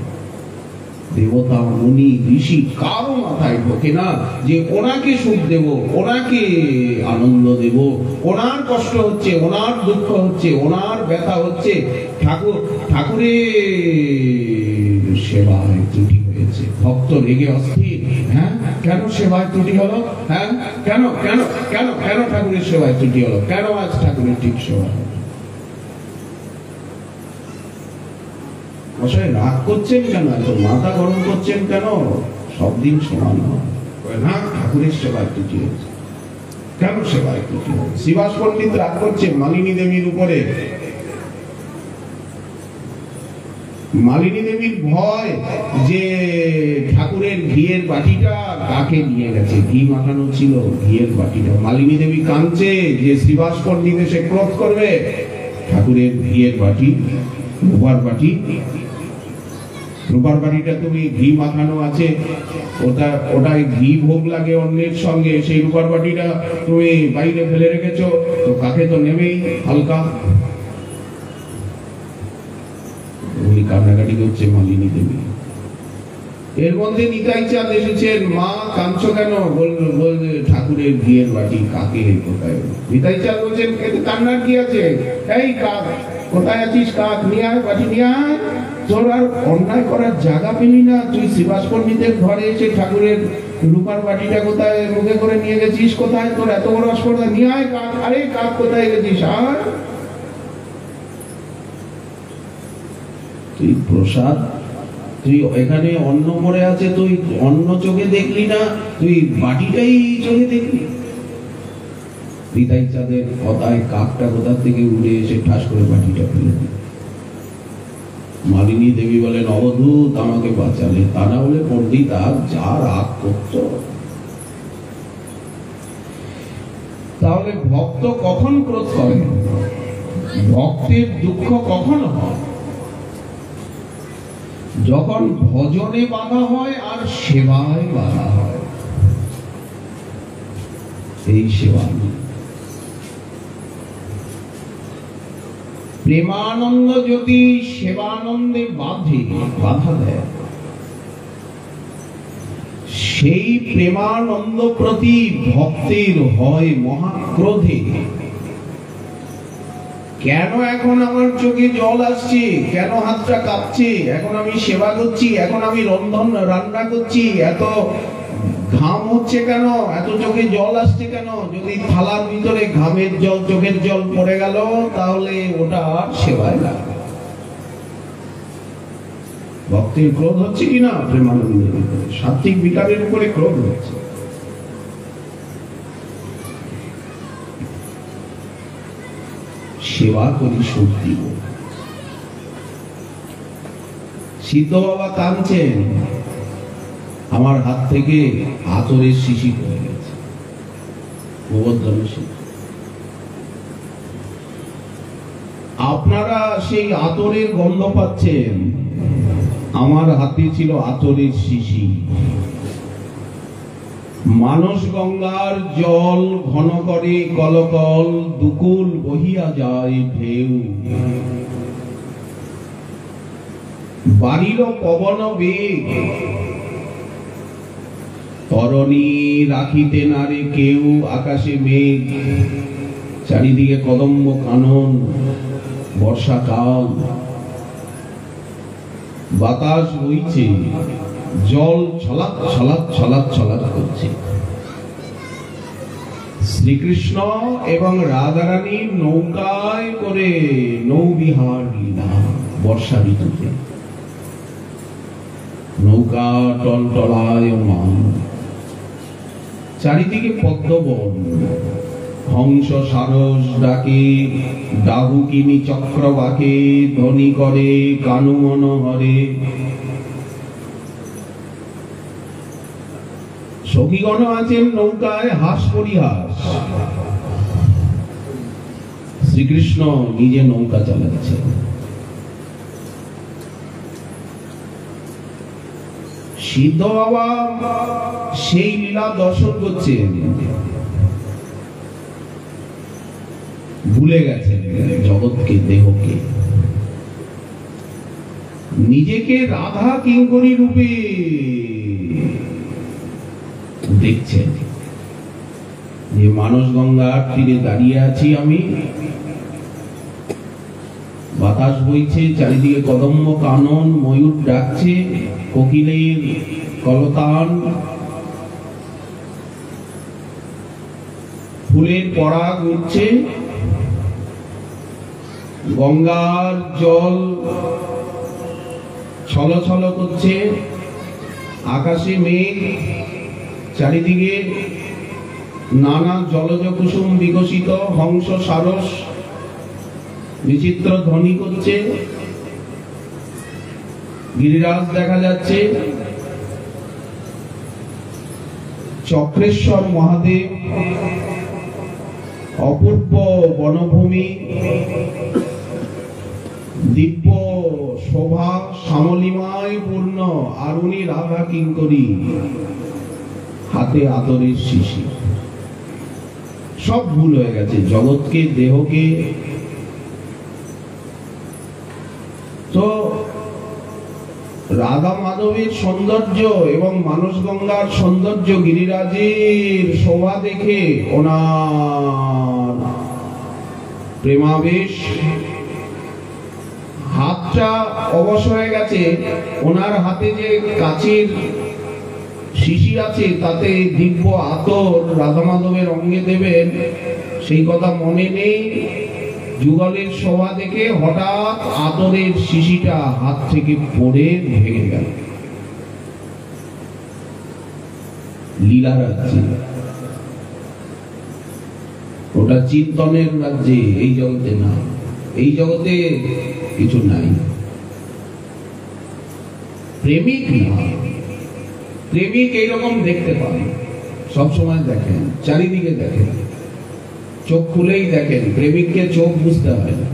দেবতা, মুনি, ঋষি কারো মাথায় ঢোকে না যে ওনাকে সুখ দেব, ওনাকে আনন্দ দেব। ওনার কষ্ট হচ্ছে, ওনার দুঃখ হচ্ছে, ওনার ব্যথা হচ্ছে, ঠাকুরের সেবায় ত্রুটি হয়েছে, ভক্ত রেগে অস্থির। হ্যাঁ, কেন সেবায় ত্রুটি হলো? হ্যাঁ, কেন কেন কেন কেন ঠাকুরের সেবায় ত্রুটি হলো? কেন আজ ঠাকুরের ঠিক সেবা হলো? মশাই রাগ করছেন কেন? এত মাথা গরম করছেন কেন? সব দিন সমান হয় না, ঠাকুরের সেবায় ত্রুটি হয়েছে। কেন সেবায় ত্রুটি হয়? শ্রীবাস পণ্ডিত রাগ করছে মালিনী দেবীর উপরে। মালিনী দেবীর ভয় যে ঠাকুরের ঘিয়ের বাটিটা কাকে নিয়ে গেছে, ঘি মাখানো ছিল, ঘিয়ের বাটিটা। মালিনী দেবী কাঁদছে যে শ্রীবাস পণ্ডিত এসে ক্রোধ করবে। ঠাকুরের ঘিয়ের বাটি, রূপার বাটি, রূপার বাটিটা তুমি ঘি মাখানো আছে, ওটাই ঘি ভোগ লাগে অন্যের সঙ্গে, সেই রূপার বাটিটা তুমি বাইরে ফেলে রেখেছো, তো কাকে তো নেবেই হালকা। উনি কান্নাকাটি করছে মালিনী দেবী। এর মধ্যে নিতাই চাঁদ এসেছেন। মা কাঁদছো কেন? বলছে ঠাকুরের ঘিয়ের বাটি কাকে কোথায়। নিতাই চাঁদ বলছেন এতে কান্নার কি আছে? এই কাক, কোথায় আছিস? কাক নিয়ে আয়, বাটি নিয়ে আয়। তোর আর অন্যায় করার জায়গা পেলি না? তুই শ্রীবাস পণ্ডিতের ঘরে এসে ঠাকুরের রূপার বাটিটা কোথায় মুখে করে নিয়ে গেছিস? কোথায় তোর এত বড় অস্পর্ধা? নিয়ে আয় কাক। আরে কাক কোথায় গেছিস? আর তুই প্রসাদ, তুই এখানে অন্ন পড়ে আছে, তুই অন্ন চোখে দেখলি না, তুই বাটিটাই চোখে দেখলি। নিতাই চাঁদের কথায় কাকটা কোথা থেকে উড়ে এসে ঠাস করে বাটিটা ফেলে দিল। মালিনী দেবী বলেন অবধূত আমাকে বাঁচালে, তা না হলে পণ্ডিত আর যা রাগ করত। তাহলে ভক্ত কখন ক্রোধ করে? ভক্তের দুঃখ কখন হয়? যখন ভজনে বাধা হয় আর সেবায় বাধা হয়। এই সেবা প্রেমানন্দ যদি সেবানন্দে বাধা দেয়, সেই প্রেমানন্দ প্রতি ভক্তের হয় মহাক্রোধে। কেন এখন আমার চোখে জল আসছে, কেন হাতটা কাঁপছে, এখন আমি সেবা করছি, এখন আমি রান্না করছি, এত ঘাম হচ্ছে কেন, এত চোখে জল আসছে কেন? যদি থালার ভিতরে ঘামের জল, চোখের জল পড়ে গেল, তাহলে ওটা আর সেবায় না। ভক্তের ক্রোধ হচ্ছে কিনা? প্রেমানন্দের উপরে, সাত্ত্বিক বিকারের উপরে ক্রোধ হচ্ছে। সেবা করি সুখ দিব। সিদ্ধ বাবা কাঁদছেন, আমার হাত থেকে আতরের শিশি পড়ে গেছে, গোবর্ধন শিশি। আপনারা সেই আতরের গন্ধ পাচ্ছেন, আমার হাতে ছিল আতরের শিশি। মানস গঙ্গার জল ঘন করে কলকল, দুকুল বহিয়া যায় ঢেউ। বাড়িল পবন বেগ, তরণী রাখিতে নারে কেউ। আকাশে মেঘ, চারিদিকে কদম্ব কানন, বর্ষাকাল। বাতাস বইছে, জল ছলাৎ ছলাৎ ছলাৎ ছলাৎ করছে। শ্রীকৃষ্ণ এবং রাধারানী নৌকায় করে নৌবিহার লীলা। বর্ষা ঋতুতে নৌকা টলটলায়মান, চারিদিকে পদ্মবন। হংস সারস ডাকে, ডাহুকিনী চক্রবাকে, ধ্বনি করে কানু মনোহরে। সখীগণ আছেন নৌকায়, হাস পরিহাস। শ্রীকৃষ্ণ নিজে নৌকা চালাচ্ছেন। সিদ্ধ বাবা সেই লীলা দর্শন করছেন, ভুলে গেছেন জগৎকে, দেহকে। নিজেকে রাধা কিঙ্করী রূপে দেখছেন, যে মানস গঙ্গার তীরে দাঁড়িয়ে আছি আমি, বাতাস বইছে, চারিদিকে কদম্ব কানন, ময়ূর ডাকছে, কোকিলের কলতান, ফুলের পরাগ উঠছে, গঙ্গার জল ছল ছল করছে, আকাশে মেঘ, চারিদিকে নানা জলজ কুসুম বিকশিত, হংস সারস বিচিত্র ধ্বনি করছে। গিরিরাজ দেখা যাচ্ছে, চক্রেশ্বর মহাদেব, অপূর্ব বনভূমি, দিব্য শোভা, শ্যামলিমায় পূর্ণ। আর উনি রাধা কিঙ্করী, হাতে আতরের শিশি। সব ভুল হয়ে গেছে, জগৎকে, দেহকে। তো রাধা মাধবের সৌন্দর্য এবং মানস গঙ্গার সৌন্দর্য, গিরিরাজের শোভা দেখে ওনার প্রেমাবেশ। হাতটা অবশ হয়ে গেছে, ওনার হাতে যে কাচের শিশি আছে, তাতে দিব্য আতর রাধা মাধবের অঙ্গে দেবেন, সেই কথা মনে নেই। যুগলের শোভা দেখে হঠাৎ আতরের শিশিটা হাত থেকে পড়ে ভেঙে গেল। লীলা রাজ্যে, ওটা চিন্তনের রাজ্যে, এই জগতে না। এই জগতে কিছু নাই। প্রেমিক না, প্রেমিক এইরকম দেখতে পান, সবসময় দেখেন, চারিদিকে দেখেন, চোখ খুলেই দেখেন। প্রেমিককে চোখ বুঝতে হয় না।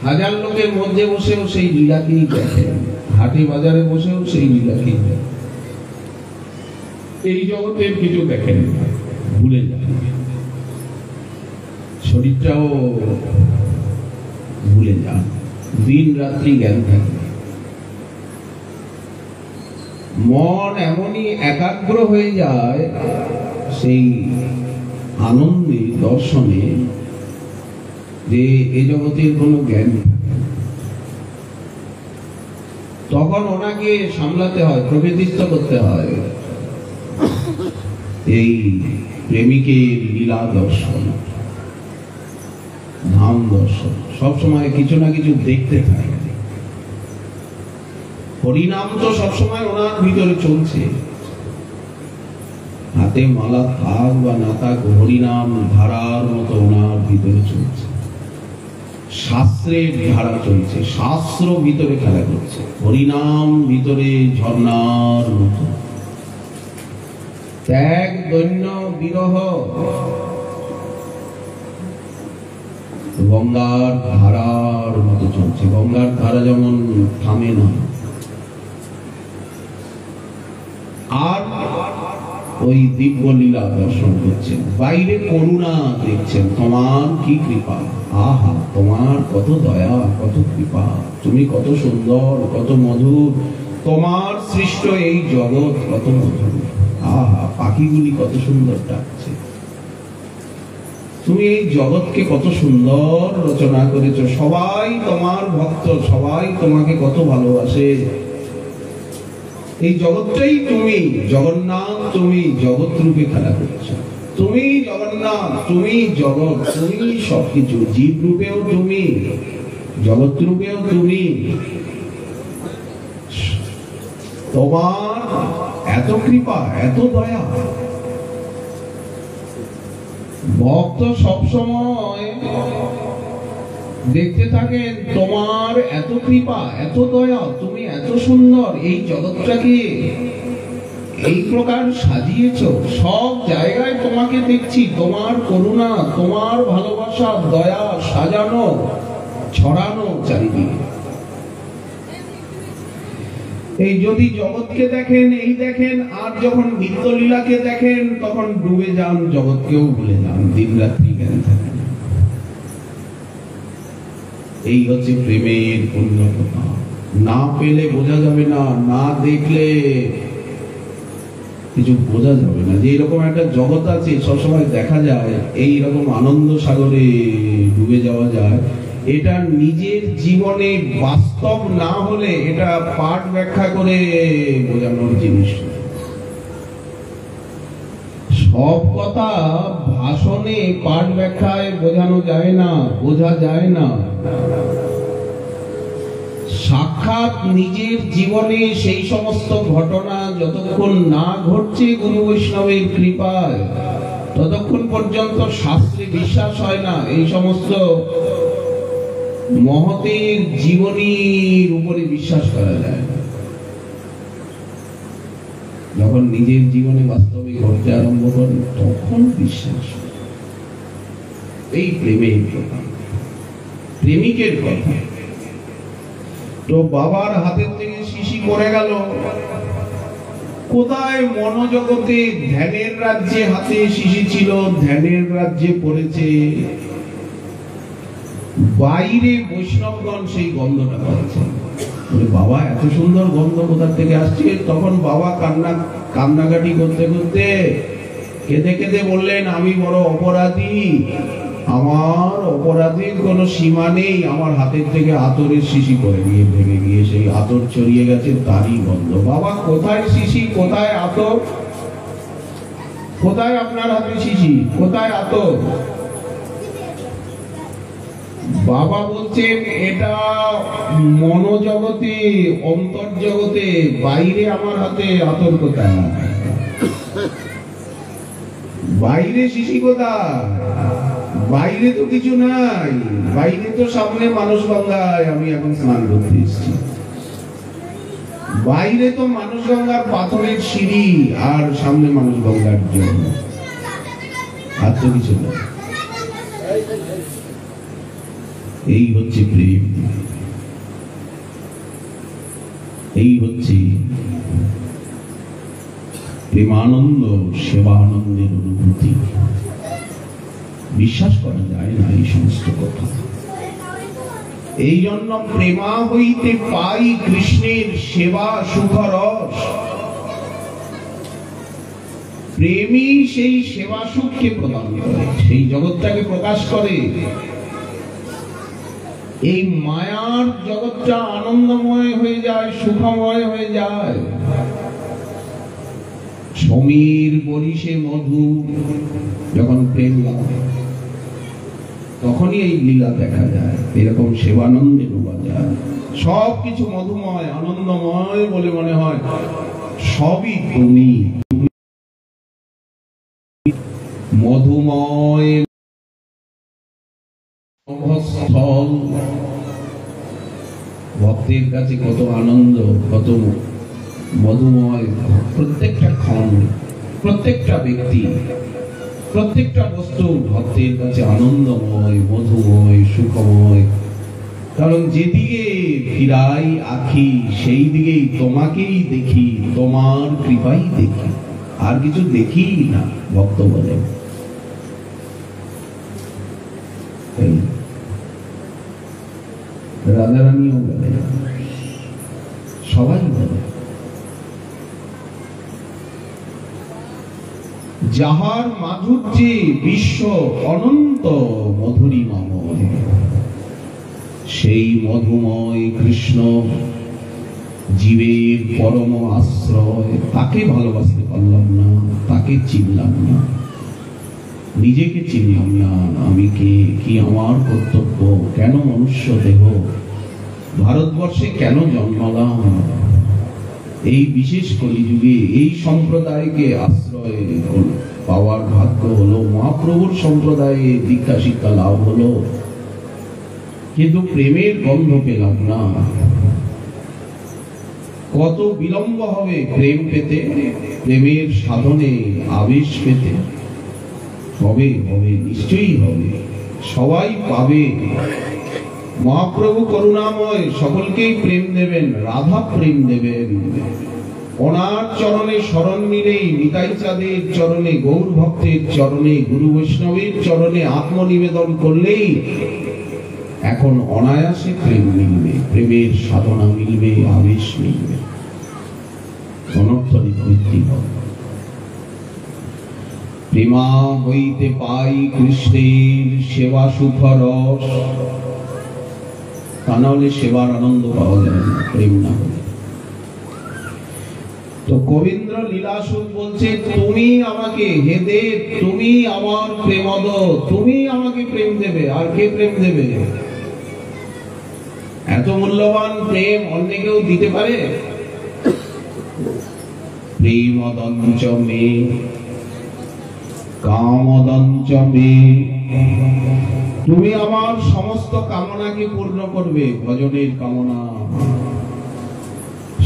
হাজার লোকের মধ্যে বসেও সেই লীলাকেই দেখেন, হাটে বাজারে বসেও সেই লীলাকেই দেখেন। এই জগতের কিছু দেখেন না, ভুলে যান। শরীরটাও ভুলে যান, দিন রাত্রি জ্ঞান থাকে। মন এমনই একাগ্র হয়ে যায় সেই আনন্দে দর্শনে যে এই জগতের কোনো জ্ঞান নেই। তখন ওনাকে সামলাতে হয়, প্রকৃতিস্থ করতে হয় এই প্রেমিকের লীলা দর্শন, ধাম দর্শন। সবসময় কিছু না কিছু দেখতে থাকে। হরিনাম তো সবসময় ওনার ভিতরে চলছে, হাতে মালা থাক বা না থাক হরিনাম ধারার মতো ওনার ভিতরে চলছে। শাস্ত্রের ধারা চলছে, শাস্ত্র ভিতরে খেলা করছে, হরিনাম ভিতরে ঝর্ণার মতো। ত্যাগ দৈন্য বিরহ গঙ্গার ধারার মতো চলছে। গঙ্গার ধারা যেমন থামে না, আর ওই দিব্য লীলা দর্শন করছেন, বাইরে করুণা দেখছেন। তোমার কি কৃপা, আহা তোমার কত দয়া, কত কৃপা, তুমি কত সুন্দর, কত মধুর, তোমার সৃষ্ট এই জগৎ কত মধুর, আহা পাখিগুলি কত সুন্দর ডাকছে, তুমি এই জগৎকে কত সুন্দর রচনা করেছো, সবাই তোমার ভক্ত, সবাই তোমাকে কত ভালোবাসে। এই জগৎটাই তুমি, জগন্নাথ তুমি জগৎ রূপে খেলা করছো, তুমি জগন্নাথ, তুমি জগৎ, তুমি সবকিছু, জীব রূপেও তুমি, জগৎ রূপেও তুমি। তোমার এত কৃপা, এত দয়া। ভক্ত সবসময় দেখতে থাকেন তোমার এত কৃপা, এত দয়া, তুমি এত সুন্দর এই জগৎটাকে এই প্রকার সাজিয়েছো, সব জায়গায় তোমাকে দেখছি, তোমার করুণা, তোমার ভালোবাসা, দয়া সাজানো, ছড়ানো চারিদিকে। এই যদি জগৎকে দেখেন, এই দেখেন, আর যখন নিত্যলীলাকে দেখেন তখন ডুবে যান, জগৎকেও ভুলে যান, দিন রাত্রি জ্ঞান থাকেন। এই হচ্ছে প্রেমের পূর্ণতা। না পেলে বোঝা যাবে না, না দেখলে কিছু বোঝা যাবে না। যে এরকম একটা জগৎ আছে সবসময় দেখা যায়, এই রকম আনন্দ সাগরে ডুবে যাওয়া যায়। এটা নিজের জীবনে বাস্তব না হলে এটা পাঠ ব্যাখ্যা করে বোঝানোর জিনিস। সব কথা ভাষণে পাঠ ব্যাখ্যায় বোঝানো যায় না, বোঝা যায় না। সাক্ষাৎ নিজের জীবনে সেই সমস্ত ঘটনা যতক্ষণ না ঘটছে গুরু বৈষ্ণবের কৃপায়, ততক্ষণ পর্যন্ত শাস্ত্রে বিশ্বাস হয় না। এই সমস্ত মহতের জীবনীর উপরে বিশ্বাস করা যায় না। যখন নিজের জীবনে বাস্তবে ঘটতে আরম্ভ করেন তখন বিশ্বাস। এই প্রেমের কথা, প্রেমিকের কথা। তো বাবার হাতের থেকে শিশি পড়ে গেল, কোথায় মনোজগতে ধ্যানের রাজ্যে হাতে শিশি ছিল, ধ্যানের রাজ্যে পড়েছে, বাইরে বৈষ্ণবগণ সেই গন্ধটা পাচ্ছে। বাবা এত সুন্দর গন্ধ কোথা থেকে আসছে? তখন বাবা কান্নাকাটি করতে করতে কেঁদে কেঁদে বললেন, আমি বড় অপরাধী, আমার অপরাধীর কোনো সীমা নেই। আমার হাতের থেকে আতরের শিশি পড়ে গিয়ে ভেঙে গিয়ে সেই আতর ছড়িয়ে গেছে, তারই গন্ধ। বাবা কোথায় শিশি, কোথায় আতর, কোথায় আপনার হাতে শিশি, কোথায় আতর? বাবা বলছেন এটা মনোজগতে, অন্তর্জগতে, বাইরে আমার হাতে আতর কোথায়, বাইরে শিশি কোথায়? বাইরে তো কিছু নাই, বাইরে তো সামনে মানুষ গঙ্গায় আমি এখন স্নান করতে এসেছি। বাইরে তো মানুষ গঙ্গার পাথরের সিঁড়ি, আর সামনে মানুষ গঙ্গার জল, আর তো কিছু না। এই হচ্ছে প্রেম, এই হচ্ছে প্রেমানন্দ, সেবানন্দের অনুভূতি। বিশ্বাস করা যায় না এই সমস্ত কথা। এই জন্য প্রেমা হইতে পাই কৃষ্ণের সেবা সুখরস। প্রেমই সেই সেবা সুখকে প্রদান করে, সেই জগৎটাকে প্রকাশ করে। এই মায়ার জগৎটা আনন্দময় হয়ে যায়, সুখময় হয়ে যায়। সমীর বরিশে মধু, যখন প্রেম লাগে তখনই এই লীলা দেখা যায়। এরকম সেবানন্দে ডোবা যায়, সবকিছু মধুময় আনন্দময় বলে মনে হয় সবই তুমি। মধুময় স্থল, ভক্তের কাছে কত আনন্দ, কত মধুময়। প্রত্যেকটা ক্ষণ, প্রত্যেকটা ব্যক্তি, প্রত্যেকটা বস্তু ভক্তের কাছে আনন্দময়, মধুময়, সুখময়। কারণ যেদিকে ফিরাই আঁখি সেই দিকেই তোমাকেই দেখি, তোমার কৃপাই দেখি, আর কিছু দেখি না। ভক্ত বলে রাধারানীও বলে, সবাই বলে, যাহার মাধুর্যে বিশ্ব অনন্ত মধুরিমাময়, সেই মধুময় কৃষ্ণ জীবের পরম আশ্রয়। তাকে ভালোবাসতে পারলাম না, তাকে চিনলাম না, নিজেকে চিনলাম না। আমি কে, কি আমার কর্তব্য, কেন মনুষ্য দেহ, ভারতবর্ষে কেন জন্মালাম, এই বিশেষ কলিযুগে এই সম্প্রদায়কে আশ্রয় পাওয়ার ভাগ্য হলো, মহাপ্রভুর সম্প্রদায়ে দীক্ষা শিক্ষা লাভ হলো, কিন্তু প্রেমের গন্ধ পেলাম না। কত বিলম্ব হবে প্রেম পেতে, প্রেমের সাধনে আবেশ পেতে। হবে, হবে, নিশ্চয়ই হবে, সবাই পাবে। মহাপ্রভু করুণাময়, সকলকেই প্রেম দেবেন, রাধা প্রেম দেবেন। ওনার চরণে শরণ নিলেই, নিতাই চাঁদের চরণে, গৌর ভক্তের চরণে, গুরু বৈষ্ণবের চরণে আত্মনিবেদন করলেই এখন অনায়াসে প্রেম মিলবে, প্রেমের সাধনা মিলবে, আবেশ মিলবে, অনর্থ নিবৃত্তি হবে। প্রেমা হইতে পাই কৃষ্ণের সেবা সুখ রস, তা নাহলে সেবার আনন্দ পাওয়া যায় না, প্রেম না হলে। তো কবীন্দ্র লীলাসুখ বলছে, তুমি আমাকে, হে দেব, তুমি আমার প্রেমদ, তুমি আমাকে প্রেম দেবে, আর কে প্রেম দেবে? এত মূল্যবান প্রেম অন্য কেউ দিতে পারে? প্রেমদঞ্চ মে কামদঞ্চ মে, তুমি আমার সমস্ত কামনাকে পূর্ণ করবে। ভজনের কামনা,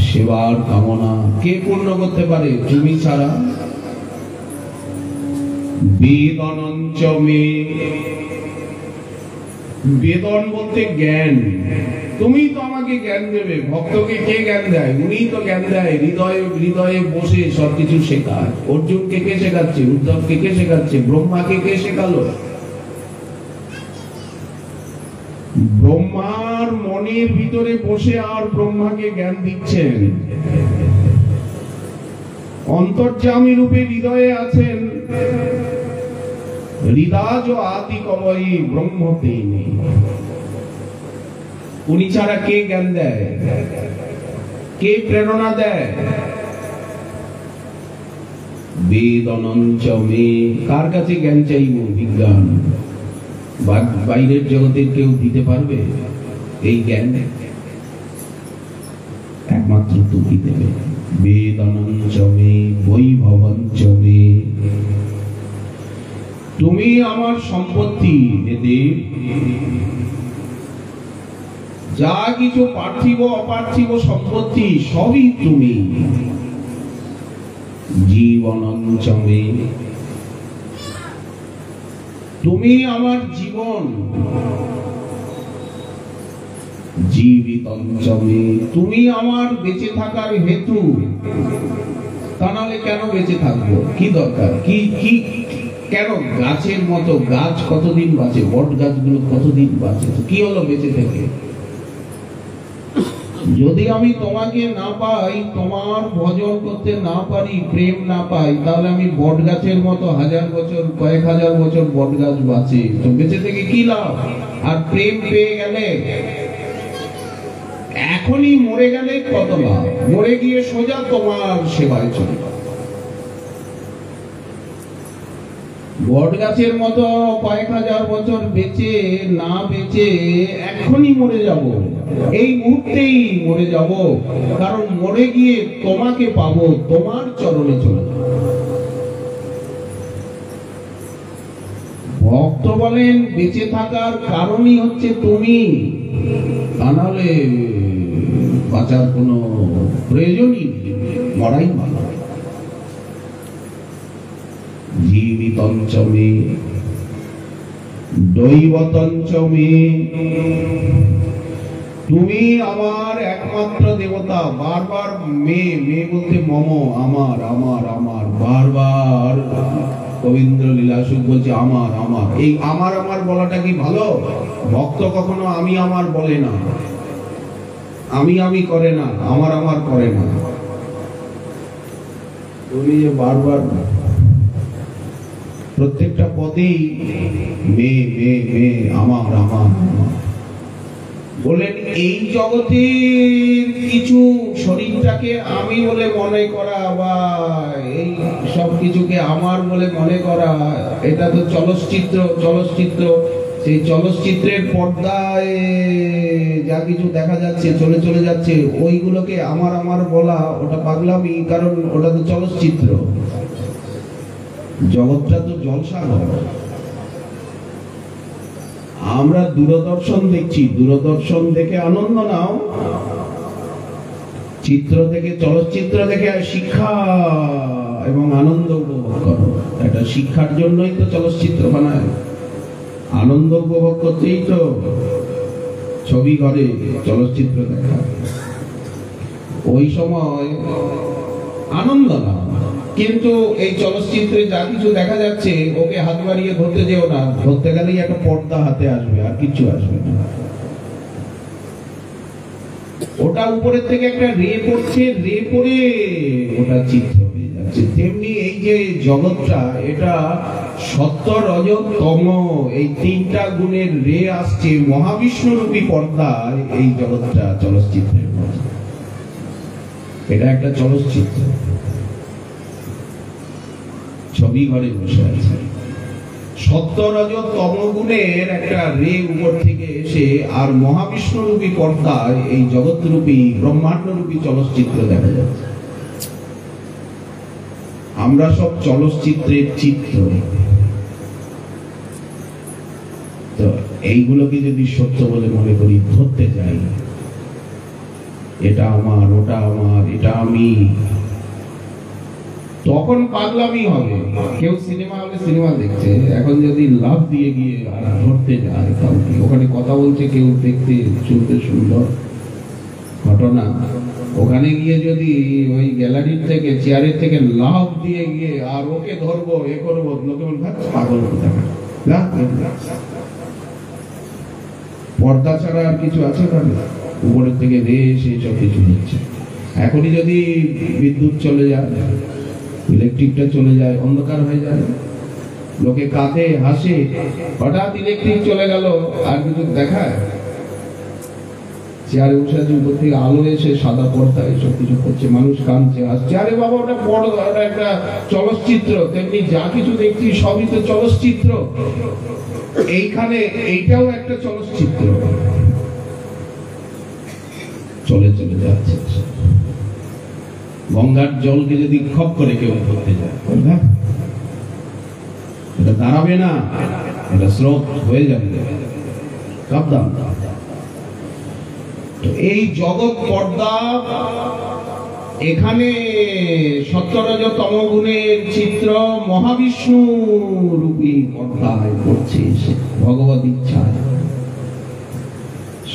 সেবার কামনা কে পূর্ণ করতে পারে তুমি ছাড়া? বেদনঞ্চ মে, বেদন বলতে জ্ঞান, তুমি তো আমাকে জ্ঞান দেবে। ভক্তকে কে জ্ঞান দেয়? উনি তো জ্ঞান দেয়, হৃদয়ে হৃদয়ে বসে সবকিছু শেখায়। অর্জুনকে কে শেখাচ্ছে? উদ্ধবকে কে শেখাচ্ছে? ব্রহ্মাকে কে শেখালো? ব্রহ্মার মনের ভিতরে বসে আর ব্রহ্মাকে জ্ঞান দিচ্ছেন। অন্তর্যামী রূপে হৃদয়ে আছেন। হৃদয় আদি কবই ব্রহ্মতে নেই। উনি ছাড়া কে জ্ঞান দেয়? কে প্রেরণা দেয়? বেদনঞ্চ মে, কার কাছে জ্ঞান চাইব? বিজ্ঞান, বাইরের জগতের কেউ দিতে পারবে এই জ্ঞান? একমাত্র তুমি দেবে। বেদনঞ্চ মে বৈভবঞ্চ মে, তুমি আমার সম্পত্তি। দেব, যা কিছু পার্থিব অপার্থিব সম্পত্তি সবই তুমি। জীবনঞ্চ মে, তুমি আমার জীবন। জীবিতঞ্চ মে, তুমি আমার বেঁচে থাকার হেতু। তা নাহলে কেন বেঁচে থাকবো? কি দরকার? কি কি কেন? গাছের মতো গাছ কতদিন বাঁচে? বট গাছগুলো কতদিন বাঁচে? তো কি হলো বেঁচে থেকে? যদি আমি তোমাকে না পাই, তোমার ভজন করতে না পারি, প্রেম না পাই, তাহলে আমি বট গাছের মতো হাজার বছর, কয়েক হাজার বছর বট গাছ বাঁচে, তো বেঁচে থেকে কি লাভ? আর প্রেম পেয়ে গেলে, এখনই মরে গেলে কত লাভ? মরে গিয়ে সোজা তোমার সেবায় চলে। বট গাছের মতো কয়েক হাজার বছর বেঁচে না বেঁচে এখনই মরে যাব, এই মুহূর্তেই মরে যাব, কারণ মরে গিয়ে তোমাকে পাবো, তোমার চরণে চলে যাব। ভক্ত বলেন বেঁচে থাকার কারণই হচ্ছে তুমি, তা নাহলে বাঁচার কোনো প্রয়োজনই নেই, মরাই ভালো। জীবিতঞ্চ মে দৈবতঞ্চ মে, তুমি আমার একমাত্র দেবতা। বারবার মে মে বলতে মম, আমার আমার আমার, বারবার রবীন্দ্র লীলাসুখ বলছে আমার আমার। এই আমার আমার বলাটা কি ভালো? ভক্ত কখনো আমি আমার বলে না, আমি আমি করে না, আমার আমার করে না। তুমি যে বারবার প্রত্যেকটা পদেই মে মে মে, আমার আমার বলেন। এই জগতের কিছু শরীরটাকে আমি বলে মনে করা বা এই সব কিছুকে আমার বলে মনে করা, এটা তো চলচ্চিত্র। চলচ্চিত্র, সেই চলচ্চিত্রের পর্দায় যা কিছু দেখা যাচ্ছে, চলে চলে যাচ্ছে, ওইগুলোকে আমার আমার বলা, ওটা পাগলামি, কারণ ওটা তো চলচ্চিত্র। জগৎটা তো জলসাঘর। আমরা দূরদর্শন দেখছি, দূরদর্শন দেখে আনন্দ নাও, চিত্র থেকে, চলচ্চিত্র দেখে শিক্ষা এবং আনন্দ উপভোগ করো। এটা শিক্ষার জন্যই তো চলচ্চিত্র বানায়, আনন্দ উপভোগ করতেই তো ছবি ঘরে চলচ্চিত্র দেখা। ওই সময় আনন্দ না, কিন্তু এই চলচ্চিত্রে যা কিছু দেখা যাচ্ছে, ওকে হাত বাড়িয়ে ধরতে যেও না, ধরতে গেলেই একটা পর্দা হাতে আসবে, আর কিছু আসবে না। ওটা উপরের থেকে একটা রে পড়ছে, রে পড়ে ওটা চিত্র হয়ে যাচ্ছে। তেমনি এই যে জগৎটা, এটা সত্য রজত তম, এই তিনটা গুণের রে আসছে মহাবিষ্ণু রূপী পর্দায়। এই জগৎটা চলচ্চিত্রের মতো, এটা একটা চলচ্চিত্র, ছবি ঘরে বসে আছে। সত্য রজত তম গুণের একটা রে উপর থেকে এসে আর মহাবিষ্ণু রূপী পর্দায় এই জগৎ রূপী, ব্রহ্মাণ্ড রূপী চলচ্চিত্র দেখা যাচ্ছে। আমরা সব চলচ্চিত্রের চিত্র। তো এইগুলোকে যদি সত্য বলে মনে করি, ধরতে যাই, এটা আমার, ওটা আমার, এটা আমি, তখন পাগলামি হবে। কেউ সিনেমা হলে সিনেমা দেখছে, এখন যদি লাভ দিয়ে গিয়ে আর ধরতে যায় কাউকে, ওখানে কথা বলছে কেউ, দেখতে শুনতে সুন্দর ঘটনা, ওখানে গিয়ে যদি ওই গ্যালারির থেকে, চেয়ারের থেকে লাভ দিয়ে গিয়ে আর ওকে ধরবো, এ করবো, লোকে বলবে পাগল হতে হবে। পর্দা ছাড়া আর কিছু আছে না, উপরের থেকে রেশ এইসব কিছু হচ্ছে। এখনই যদি বিদ্যুৎ চলে যায়, ইলেকট্রিকটা চলে যায়, অন্ধকার হয়ে যায়, লোকে কাঁদে হাসে, হঠাৎ ইলেকট্রিক চলে গেল, আর কিছু দেখায়? চেয়ারে বসে আছে, উপর থেকে আলো এসে সাদা পর্দা এসব কিছু করছে, মানুষ কাঁদছে, আসছে। আরে বাবা, ওটা পর্দা, ওটা একটা চলচ্চিত্র। তেমনি যা কিছু দেখছি সবই তো চলচ্চিত্র। এইখানে এইটাও একটা চলচ্চিত্র, চলে চলে যাচ্ছে। গঙ্গার জলকে যদি খপ করে কেউ ধরতে যায়, এটা দাঁড়াবে না, এটা স্রোত হয়ে যাবে, সাবধান। এই জগৎ পর্দা, এখানে সত্যরজতম গুণের চিত্র মহাবিষ্ণু রূপী পর্দায় পড়ছে, ভগবত ইচ্ছায়।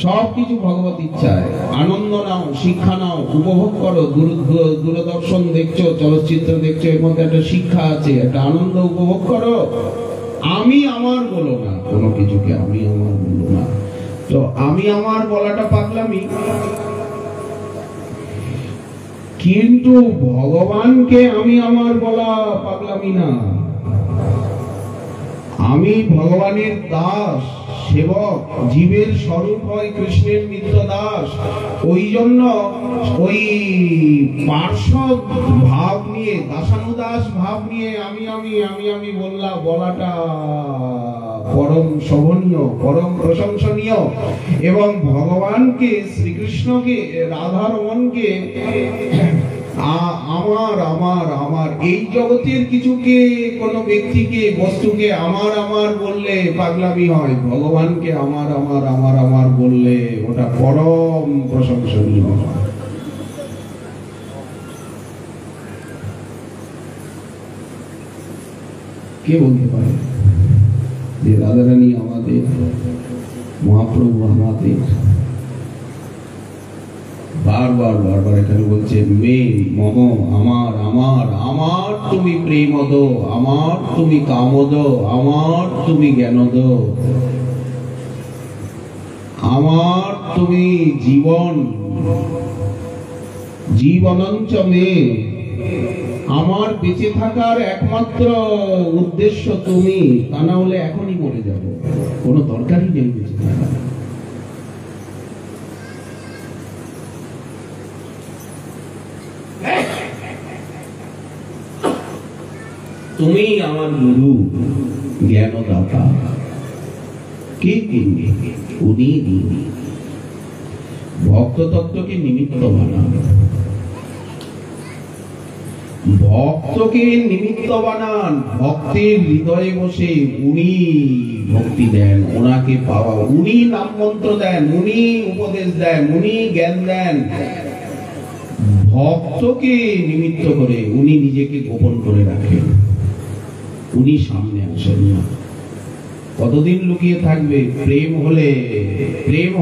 সবকিছু ভগবত ইচ্ছায়। আনন্দ নাও, শিক্ষা নাও, উপভোগ করো। দূরদর্শন দেখছো, চলচ্চিত্র দেখছো, এর মধ্যে একটা শিক্ষা আছে, একটা আনন্দ উপভোগ করো। আমি আমার বলো না, কোনো কিছুকে আমি আমার বলো না। তো আমি আমার বলাটা পাগলামি। কিন্তু ভগবানকে আমি আমার বলা পাগলামি না। আমি ভগবানের দাস, সেবক, জীবের স্বরূপ হয় কৃষ্ণের নিত্য দাস। ওই জন্য ওই পার্শ্বদ ভাব নিয়ে, দাসানুদাস ভাব নিয়ে আমি আমি আমি আমি বলাটা পরম শোভনীয়, পরম প্রশংসনীয়। এবং ভগবানকে, শ্রীকৃষ্ণকে, রাধারমণকে আমার আমার আমার এই জগতের কিছুকে, কোন ব্যক্তিকে, বস্তুকে আমার আমার বললে পাগলামি হয়। ভগবানকে আমার আমার আমার আমার বললে ওটা পরম প্রশংসনীয়। কে বলতে পারে যে রাধারানী আমাদের, মহাপ্রভু আমাদের? বারবার বারবার এখানে বলছে মে মম, আমার আমার আমার তুমি প্রেমদ, আমার তুমি কামদ, আমার তুমি জ্ঞানদ, আমার তুমি জীবন, জীবনঞ্চ মে। আমার বেঁচে থাকার একমাত্র উদ্দেশ্য তুমি, তা না হলে এখনই মরে যাব, কোনো দরকারই নেই বেঁচে থাকার। তুমি আমার গুরু, জ্ঞানদাতা। কে তিনি? উনি ভক্ত তত্ত্বকে নিমিত্ত বানান, ভক্তকে নিমিত্ত বানান। ভক্তের হৃদয়ে বসে উনি ভক্তি দেন, ওনাকে পাওয়া, উনি নাম মন্ত্র দেন, উনি উপদেশ দেন, উনি জ্ঞান দেন। ভক্তকে নিমিত্ত করে উনি নিজেকে গোপন করে রাখেন, উনি সামনে আসেন না। কতদিন লুকিয়ে থাকবে? প্রেম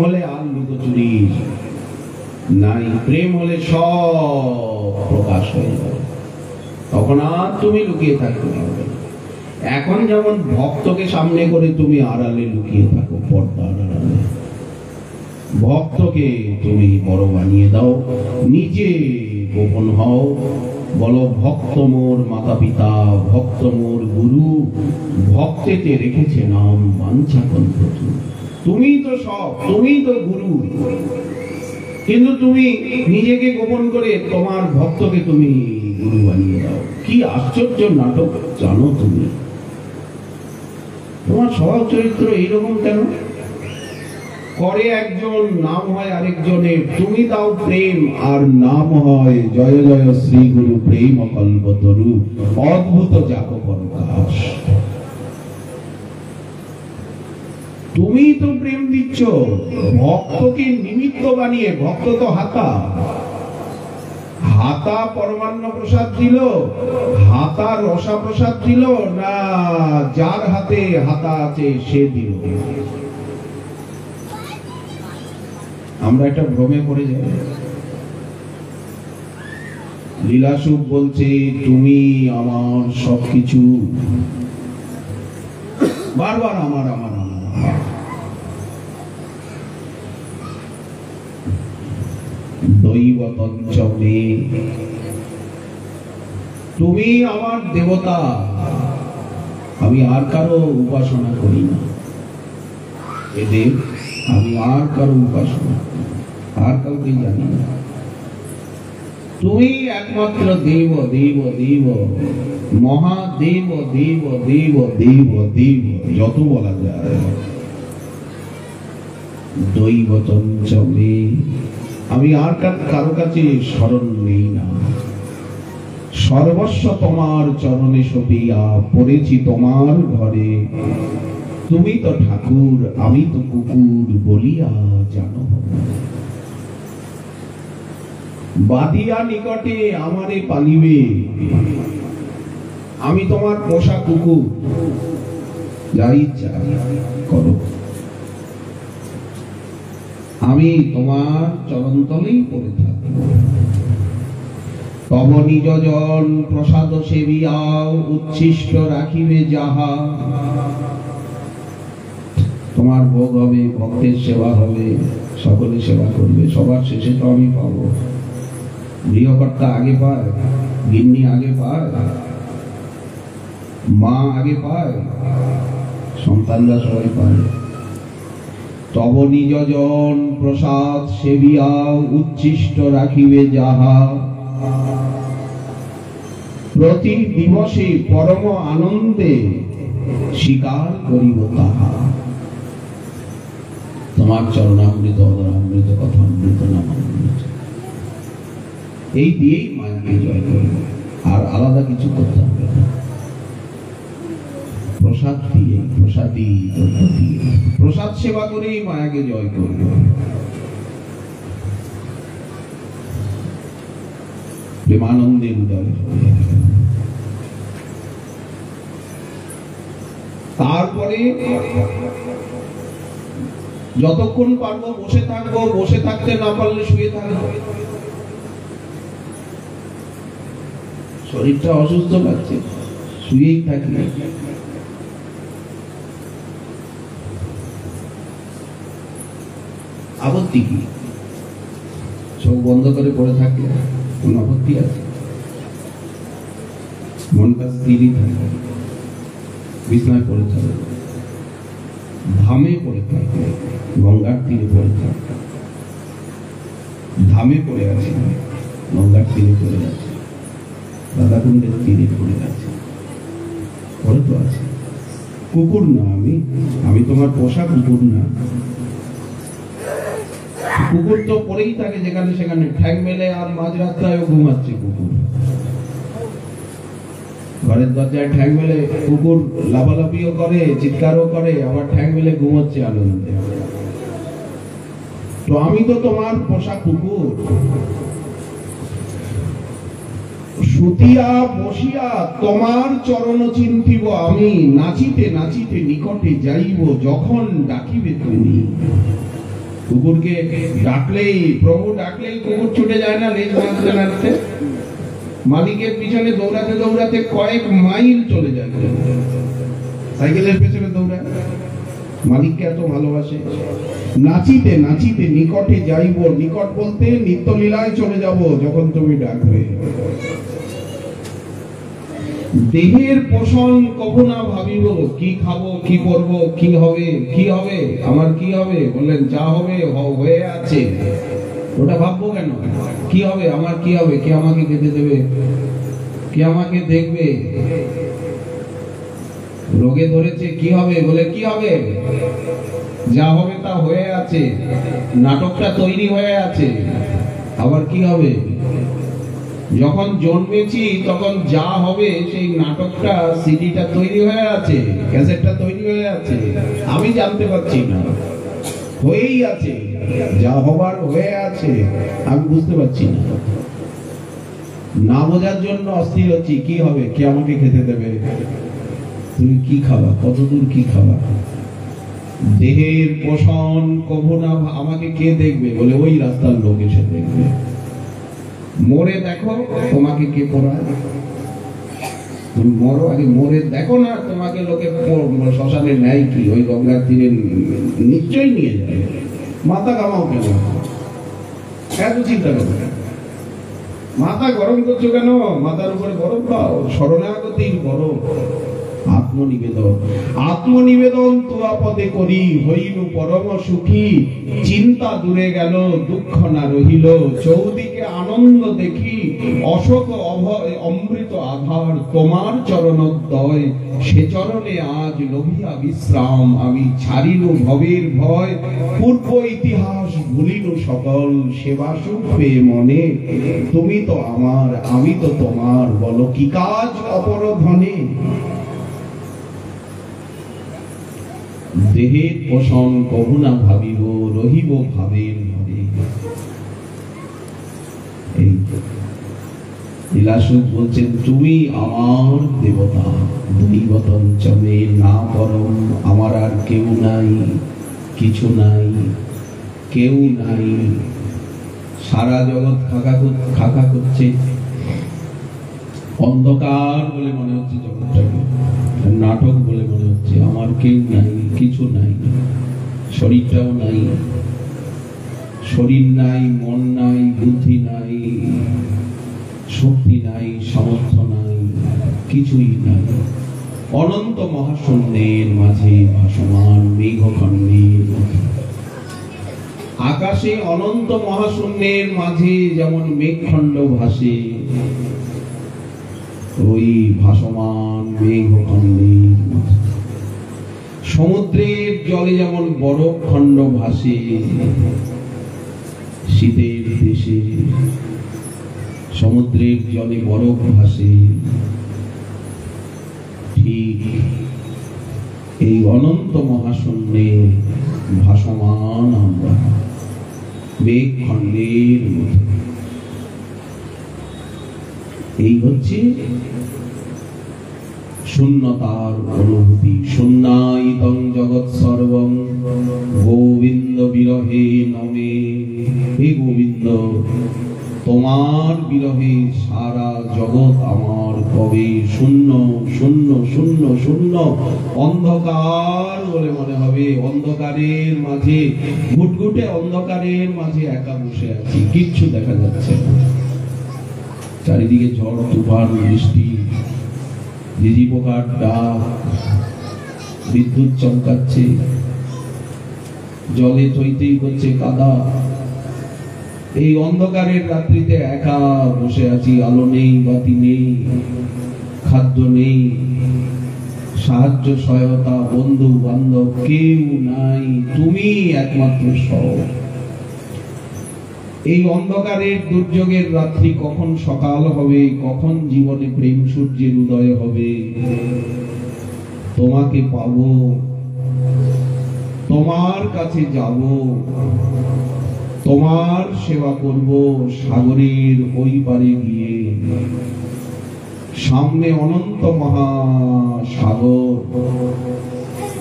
হলে আর লুকোচুরি নাই। প্রেম হলে সব প্রকাশ হয়ে যাবে, তখন আর তুমি লুকিয়ে থাকতে পারবে। এখন যেমন ভক্তকে সামনে করে তুমি আড়ালে লুকিয়ে থাকো, পর্দার আড়ালে। ভক্তকে তুমি বড় বানিয়ে দাও, নিজে গোপন হও। বলো ভক্ত মোর মাতা পিতা, ভক্ত মোর গুরু, ভক্তেতে রেখেছে নাম বাঞ্ছা কল্প। তুমি তো সব, তুমি তো গুরু, কিন্তু তুমি নিজেকে গোপন করে তোমার ভক্তকে তুমি গুরু বানিয়ে দাও। কি আশ্চর্য নাটক জানো তুমি? তোমার স্বভাব চরিত্র এইরকম কেন? করে একজন, নাম হয় আরেকজনের। তুমি দাও প্রেম, আর নাম হয় জয় জয় শ্রী গুরু প্রেম কল্পতরু, অদ্ভুত জাপ প্রকাশ। তুমি তো প্রেম দিচ্ছ ভক্তকে নিমিত্ত বানিয়ে। ভক্ত তো হাতা, হাতা পরমান্ন প্রসাদ দিল, হাতা রসা প্রসাদ দিল না যার হাতে হাতা আছে সে দিল? আমরা একটা ভ্রমে পড়ে যাই। লীলাসুখ বলছে তুমি আমার সবকিছু, বারবার আমার আমার আমার। দৈবতঞ্চ মে, তুমি আমার দেবতা, আমি আর কারো উপাসনা করি না। এ দেব, আমি আর কারো উপাসনা, আর কাউকে জানি না। তুমি একমাত্র দেব দেব দেব, মহাদেব দেব দেব দেব দেব, যত বলা যায়। দৈবতঞ্চ মে, আমি আর কারো কাছে শরণ নেই না। সর্বস্ব তোমার চরণে সপিয়া পড়েছি তোমার ঘরে। তুমি তো ঠাকুর, আমি তো কুকুর বলিয়া জানো। বাদিয়া নিকটে আমারে পালিবে, আমি তোমার পোষা কুকুর, যা ইচ্ছা করো। আমি তোমার চরণতলেই পড়ে থাকব। তব নিজ জন প্রসাদ সেবিয়াও উচ্ছিষ্ট রাখিবে যাহা। তোমার ভোগ হবে, ভক্তের সেবা হবে, সকলে সেবা করবে, সবার শেষে তো আমি পাবো। গৃহকর্তা আগে পায়, গিন্নি আগে পায়, মা আগে পায়, সন্তানরা সবাই পায়। তব নিজজন প্রসাদ সেবিয়া উচ্ছিষ্ট রাখিবে যাহা, প্রতি দিবসে পরম আনন্দে স্বীকার করিব তাহা। তোমার চরণামৃত অদরামৃত কথামৃত নামামৃত, এই দিয়েই মায়াকে জয় করব, আর আলাদা কিছু করতে হবে না। প্রসাদ দিয়ে, প্রসাদী দিয়ে, প্রসাদ সেবা করেই মায়াকে জয় করব। প্রেমানন্দের উদয়। তারপরে যতক্ষণ পারবো বসে থাকবো, বসে থাকতে না পারলে শুয়ে থাকবো। শরীরটা অসুস্থ লাগছে, শুয়েই থাকি। আপত্তি কি? চোখ বন্ধ করে পড়ে থাকলে কোন আপত্তি আছে? মনটা স্থিরই থাকে, বিছানায় পড়ে থাকে, ধামে পড়ে থাকে, গঙ্গার তীরে পড়ে থাকে। ধামে পড়ে আছে, গঙ্গার তীরে পড়ে আছে, রাধাকুণ্ডের তীরে পড়ে আছে, পড়ে তো আছে। কুকুর না আমি তোমার পোষা কুকুর না। কুকুর তো পড়েই থাকে যেখানে সেখানে, ঠ্যাং মেলে, আর মাঝরাত্রায়ও ঘুমাচ্ছে কুকুর। ঘরের দরজায় ঠ্যাং মেলে কুকুর লাফালাফিও করে, চিৎকারও করে, আবার ঠ্যাং মেলে ঘুমাচ্ছে আনন্দে। তো আমি তো তোমার পোষা কুকুর। শুতিয়া বসিয়া তোমার চরণ চিন্তিব আমি, নাচিতে নাচিতে নিকটে যাইব যখন ডাকিবে তুমি। কুকুরকে ডাকলেই, প্রভু ডাকলেই কুকুর ছুটে যায় না লেজ নাড়তে নাড়তে? মালিকের পিছনে দৌড়াতে দৌড়াতে কয়েক মাইল চলে যায়, সাইকেলের পেছনে দৌড়ায়। মালিককে এত ভালোবাসে। নাচিতে নাচিতে নিকটে যাইব, নিকট বলতে নিত্যলীলায় চলে যাব যখন তুমি ডাকবে। দেহের পোষণ কবু না ভাবিব, কি খাবো, কি করবো, কি হবে, কি হবে, আমার কি হবে? বললেন যা হবে হয়ে আছে, ওটা ভাববো কেন? কি হবে, আমার কি হবে? কে আমাকে খেতে দেবে? কে আমাকে দেখবে? রোগে ধরেছে, কি হবে? বলে কি হবে? যা হবে তা হয়ে আছে, নাটকটা তৈরি হয়ে আছে। আবার কি হবে? যখন জন্মেছি তখন যা হবে সেই নাটকটা, সিডিটা তৈরি হয়ে আছে, ক্যাসেটটা তৈরি হয়ে আছে, আমি জানতে পারছি না, হয়েই আছে, যা হবার হয়ে আছে, আমি বুঝতে পারছি না। না বোঝার জন্য অস্থির হচ্ছি, কি হবে, কে আমাকে খেতে দেবে, তুমি কি খাবা, কতদূর কি খাবা। দেহের পোষণ কবু না, আমাকে কে দেখবে? বলে ওই রাস্তার লোক এসে দেখবে। মরে দেখো তোমাকে কে পড়ায়, তুমি মরো আগে, মরে দেখো না তোমাকে লোকে শ্মশানে নেয় কি? ওই গঙ্গার তীরে নিশ্চয়ই নিয়ে যাবে। মাথা কামাও কেন? এত চিন্তা করো, মাথা গরম করছো কেন? মাথার উপরে বরফ পাও, শরণাগতির বরফ। আত্মনিবেদন, আত্মনিবেদন তোয়া পদে করি, হইনু পরম সুখী। চিন্তা দূরে গেল, দুঃখ না রহিল, চৌদিকে আনন্দ দেখি। অশোক অভয় অমৃত আধার, তোমার চরণোদয়। সে চরণে আজ লভিয়া বিশ্রাম, আমি ছাড়িনু ভবের ভয়। পূর্ব ইতিহাস ভুলিনু সকল, সেবা সুখ পেয়ে মনে। তুমি তো আমার, আমি তো তোমার, বলো কি কাজ অপর ধনে। দেহের পোষণ কবু না ভাবিব, রহিব ভাবের ঘরে। এই লীলাসুখ বলছেন, তুমি আমার দেবতা, দৈবতম চমে না পরম। আমার আর কেউ নাই, কিছু নাই, কেউ নাই। সারা জগৎ খাকা করছে, অন্ধকার বলে মনে হচ্ছে জগৎটাকে, নাটক বলে মনে হচ্ছে। আমার কেউ নাই, কিছু নাই, শরীরটাও নাই, শরীর নাই, মন নাই, বুদ্ধি নাই, শক্তি নাই, সামর্থ্য নাই, কিছুই নাই। অনন্ত মহাশূন্যের মাঝে ভাসমান মেঘখণ্ডের মতো। আকাশে অনন্ত মহাশূন্যের মাঝে যেমন মেঘখণ্ড ভাসে, ওই ভাসমান মেঘখণ্ডের মতো। সমুদ্রের জলে যেমন বরফ খণ্ড ভাসে শীতের দেশে, সমুদ্রের জলে বরফ ভাসে, ঠিক এই অনন্ত মহাশূন্যে ভাসমান আমরা মেঘখণ্ডের মতো। এই হচ্ছে শূন্যতার অনুভূতি। শূন্যায়িতং জগৎ সর্বং গোবিন্দ বিরহে নমে। হে গোবিন্দ, তোমার বিরহে সারা জগৎ আমার কবে শূন্য শূন্য শূন্য শূন্য, অন্ধকার বলে মনে হবে। অন্ধকারের মাঝে, ঘুটঘুটে অন্ধকারের মাঝে একা বসে আছি, কিচ্ছু দেখা যাচ্ছে না। চারিদিকে ঝড় তুফান, বৃষ্টি, ঝিঝি পোকার ডাক, বিদ্যুৎ চমকাচ্ছে, জলে চৈতেই করছে কাদা। এই অন্ধকারের রাত্রিতে একা বসে আছি। আলো নেই, বাতি নেই, খাদ্য নেই, সাহায্য সহায়তা, বন্ধু বান্ধব কেউ নাই, তুমি একমাত্র সব। এই অন্ধকারের দুর্যোগের রাত্রি কখন সকাল হবে, কখন জীবনে প্রেম সূর্যের উদয় হবে, তোমাকে পাবো, তোমার কাছে যাব, তোমার সেবা করব সাগরের ওই পারে গিয়ে। সামনে অনন্ত মহাসাগর,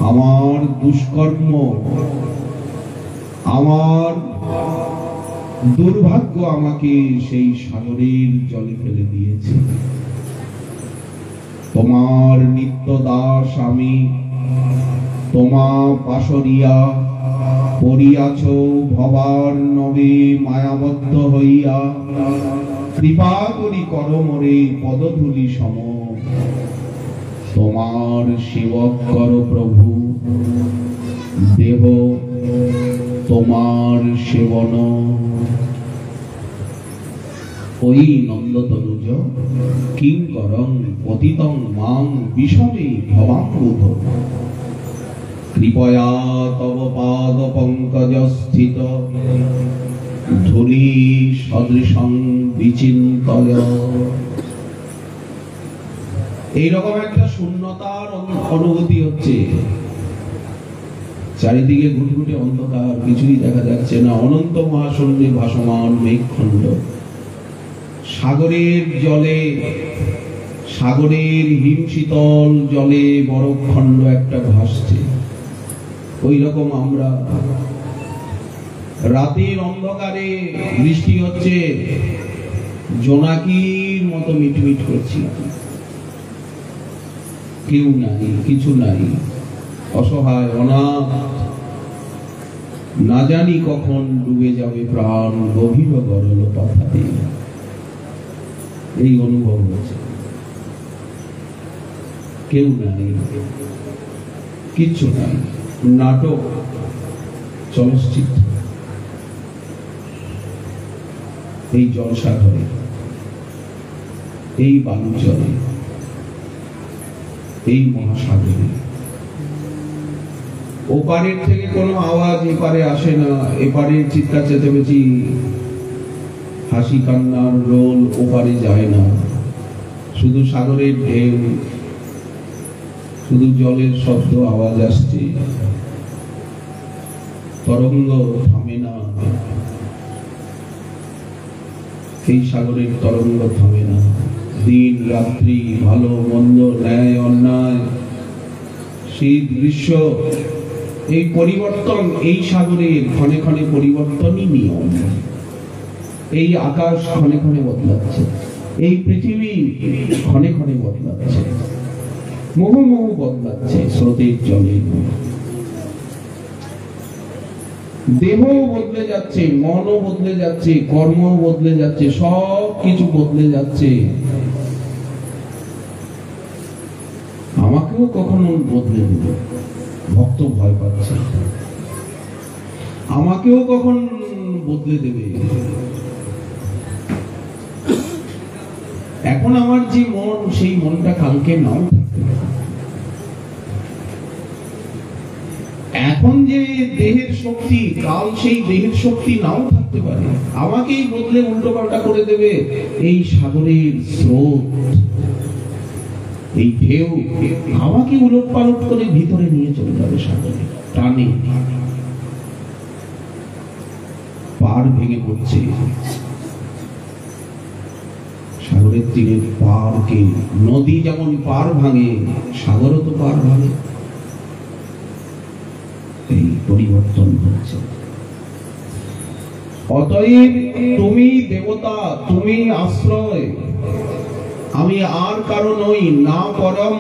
আমার দুষ্কর্ম, আমার দুর্ভাগ্য আমাকে সেই সাগরের জলে ফেলে দিয়েছে। তোমার নিত্য দাস আমি, তোমা পাশরিয়া পড়িয়াছ ভবার নবে মায়াবদ্ধ হইয়া। কৃপা করি কর মোরে পদধূলি সম, তোমার সেবক কর প্রভু, দেহ তোমার সেবন। ওই নন্দতনুজ কিঙ্করং পতিতং মাং বিষমে ভবাম্বুধ। কৃপয়া তব পাদ পঙ্কজ স্থিত ধূলি সদৃশং বিচিন্তয়। এইরকম একটা শূন্যতার অনুভূতি হচ্ছে। চারিদিকে ঘুটঘুটে অন্ধকার, কিছুই দেখা যাচ্ছে না। অনন্ত মহাশূন্যে ভাসমান মেঘখণ্ড, সাগরের জলে, সাগরের হিমশীতল জলে বরফখণ্ড একটা ভাসছে। ওই রকম আমরা রাতের অন্ধকারে, বৃষ্টি হচ্ছে, জোনাকির মতো মিটমিট করছি। কেউ নাই, কিছু নাই, অসহায় অনাথ, না জানি কখন ডুবে যাবে প্রাণ গভীর গরল পাথারে। এই অনুভব হচ্ছে। কেউ নাই, কিচ্ছু নাই। নাটক, চলচ্চিত্র, এই জলসাঘরে, এই বালুচরে, এই মহাসাগরে। ওপারের থেকে কোনো আওয়াজ এপারে আসে না। এপারে চিৎকার চেঁচামেচি, হাসি কান্নার রোল ওপারে যায় না। শুধু সাগরের ঢেউ, শুধু জলের শব্দ আওয়াজ আসছে। তরঙ্গ থামে না, এই সাগরের তরঙ্গ থামে না। দিন রাত্রি, ভালো মন্দ, ন্যায় অন্যায়, শীত গ্রীষ্ম, এই পরিবর্তন, এই সাগরের ক্ষণে ক্ষণে পরিবর্তনই নিয়ম। এই আকাশ ক্ষণে ক্ষণে বদলাচ্ছে, এই পৃথিবী ক্ষণে ক্ষণে বদলাচ্ছে, মুহুর্মুহু বদলাচ্ছে স্রোতের জলে। দেহ বদলে যাচ্ছে, মনও বদলে যাচ্ছে, কর্ম বদলে যাচ্ছে, সব কিছু বদলে যাচ্ছে। আমাকেও কখনো বদলে দেবে, ভক্ত ভয় পাচ্ছে। আমাকেও কখন বদলে দেবে। এখন আমার যে মন, সেই মনটা কালকে নাও থাকতে পারে। এখন যে দেহের শক্তি, কাল সেই দেহের শক্তি নাও থাকতে পারে। আমাকেই বদলে উল্টো পাল্টা করে দেবে। এই সাগরের স্রোত, এই ঢেউ আমাকে উলট পালট করে ভিতরে নিয়ে চলে যাবে সাগরে টানে। পার ভেঙে পড়ছে সাগরের তীরে পারকে। নদী যেমন পার ভাঙে, সাগরও তো পার ভাঙে। এই পরিবর্তন হচ্ছে। অতএব তুমি দেবতা, তুমি আশ্রয়, আমি আর কারো নই। না পরম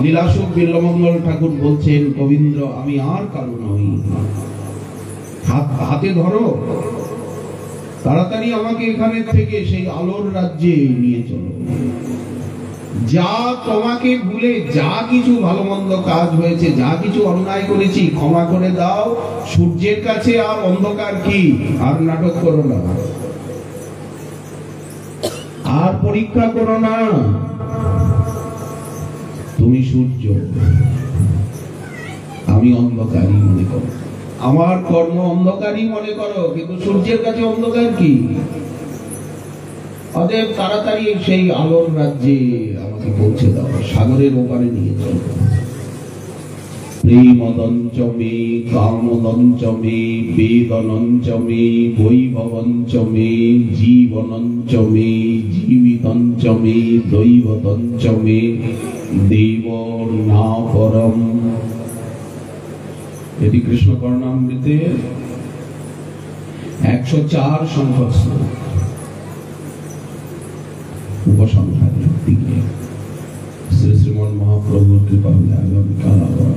লীলাসুখ বিল্লমঙ্গল ঠাকুর বলছেন, কবীন্দ্র আমি আর কারো নই। হাতে ধরো, তাড়াতাড়ি আমাকে এখানে থেকে সেই আলোর রাজ্যে নিয়ে চলো। যা তোমাকে ভুলে যা কিছু ভালো মন্দ কাজ হয়েছে, যা কিছু অন্যায় করেছি ক্ষমা করে দাও। সূর্যের কাছে আর অন্ধকার কি, আর নাটক করো না, আর পরীক্ষা করো না। তুমি সূর্য, আমি অন্ধকারই মনে করো, আমার কর্ম অন্ধকারই মনে করো, কিন্তু সূর্যের কাছে অন্ধকার কি? অতএব তাড়াতাড়ি সেই আলোর রাজ্যে আমাকে পৌঁছে দাও, সাগরের ওপারে নিয়ে চলো। প্রেমদঞ্চ মে, কামদঞ্চ মে, বেদনঞ্চ মে, বৈভবঞ্চ মে, জীবনঞ্চ মে, জীবিতঞ্চ মে, দৈবতঞ্চ মে, দেব না পরম। এটি কৃষ্ণ কর্ণামৃতের 104 সংখ্যক শ্লোক, উপসংহারের দিকে। শ্রী শ্রীমন মহাপ্রভুর কৃপা হলে আগামীকাল আবার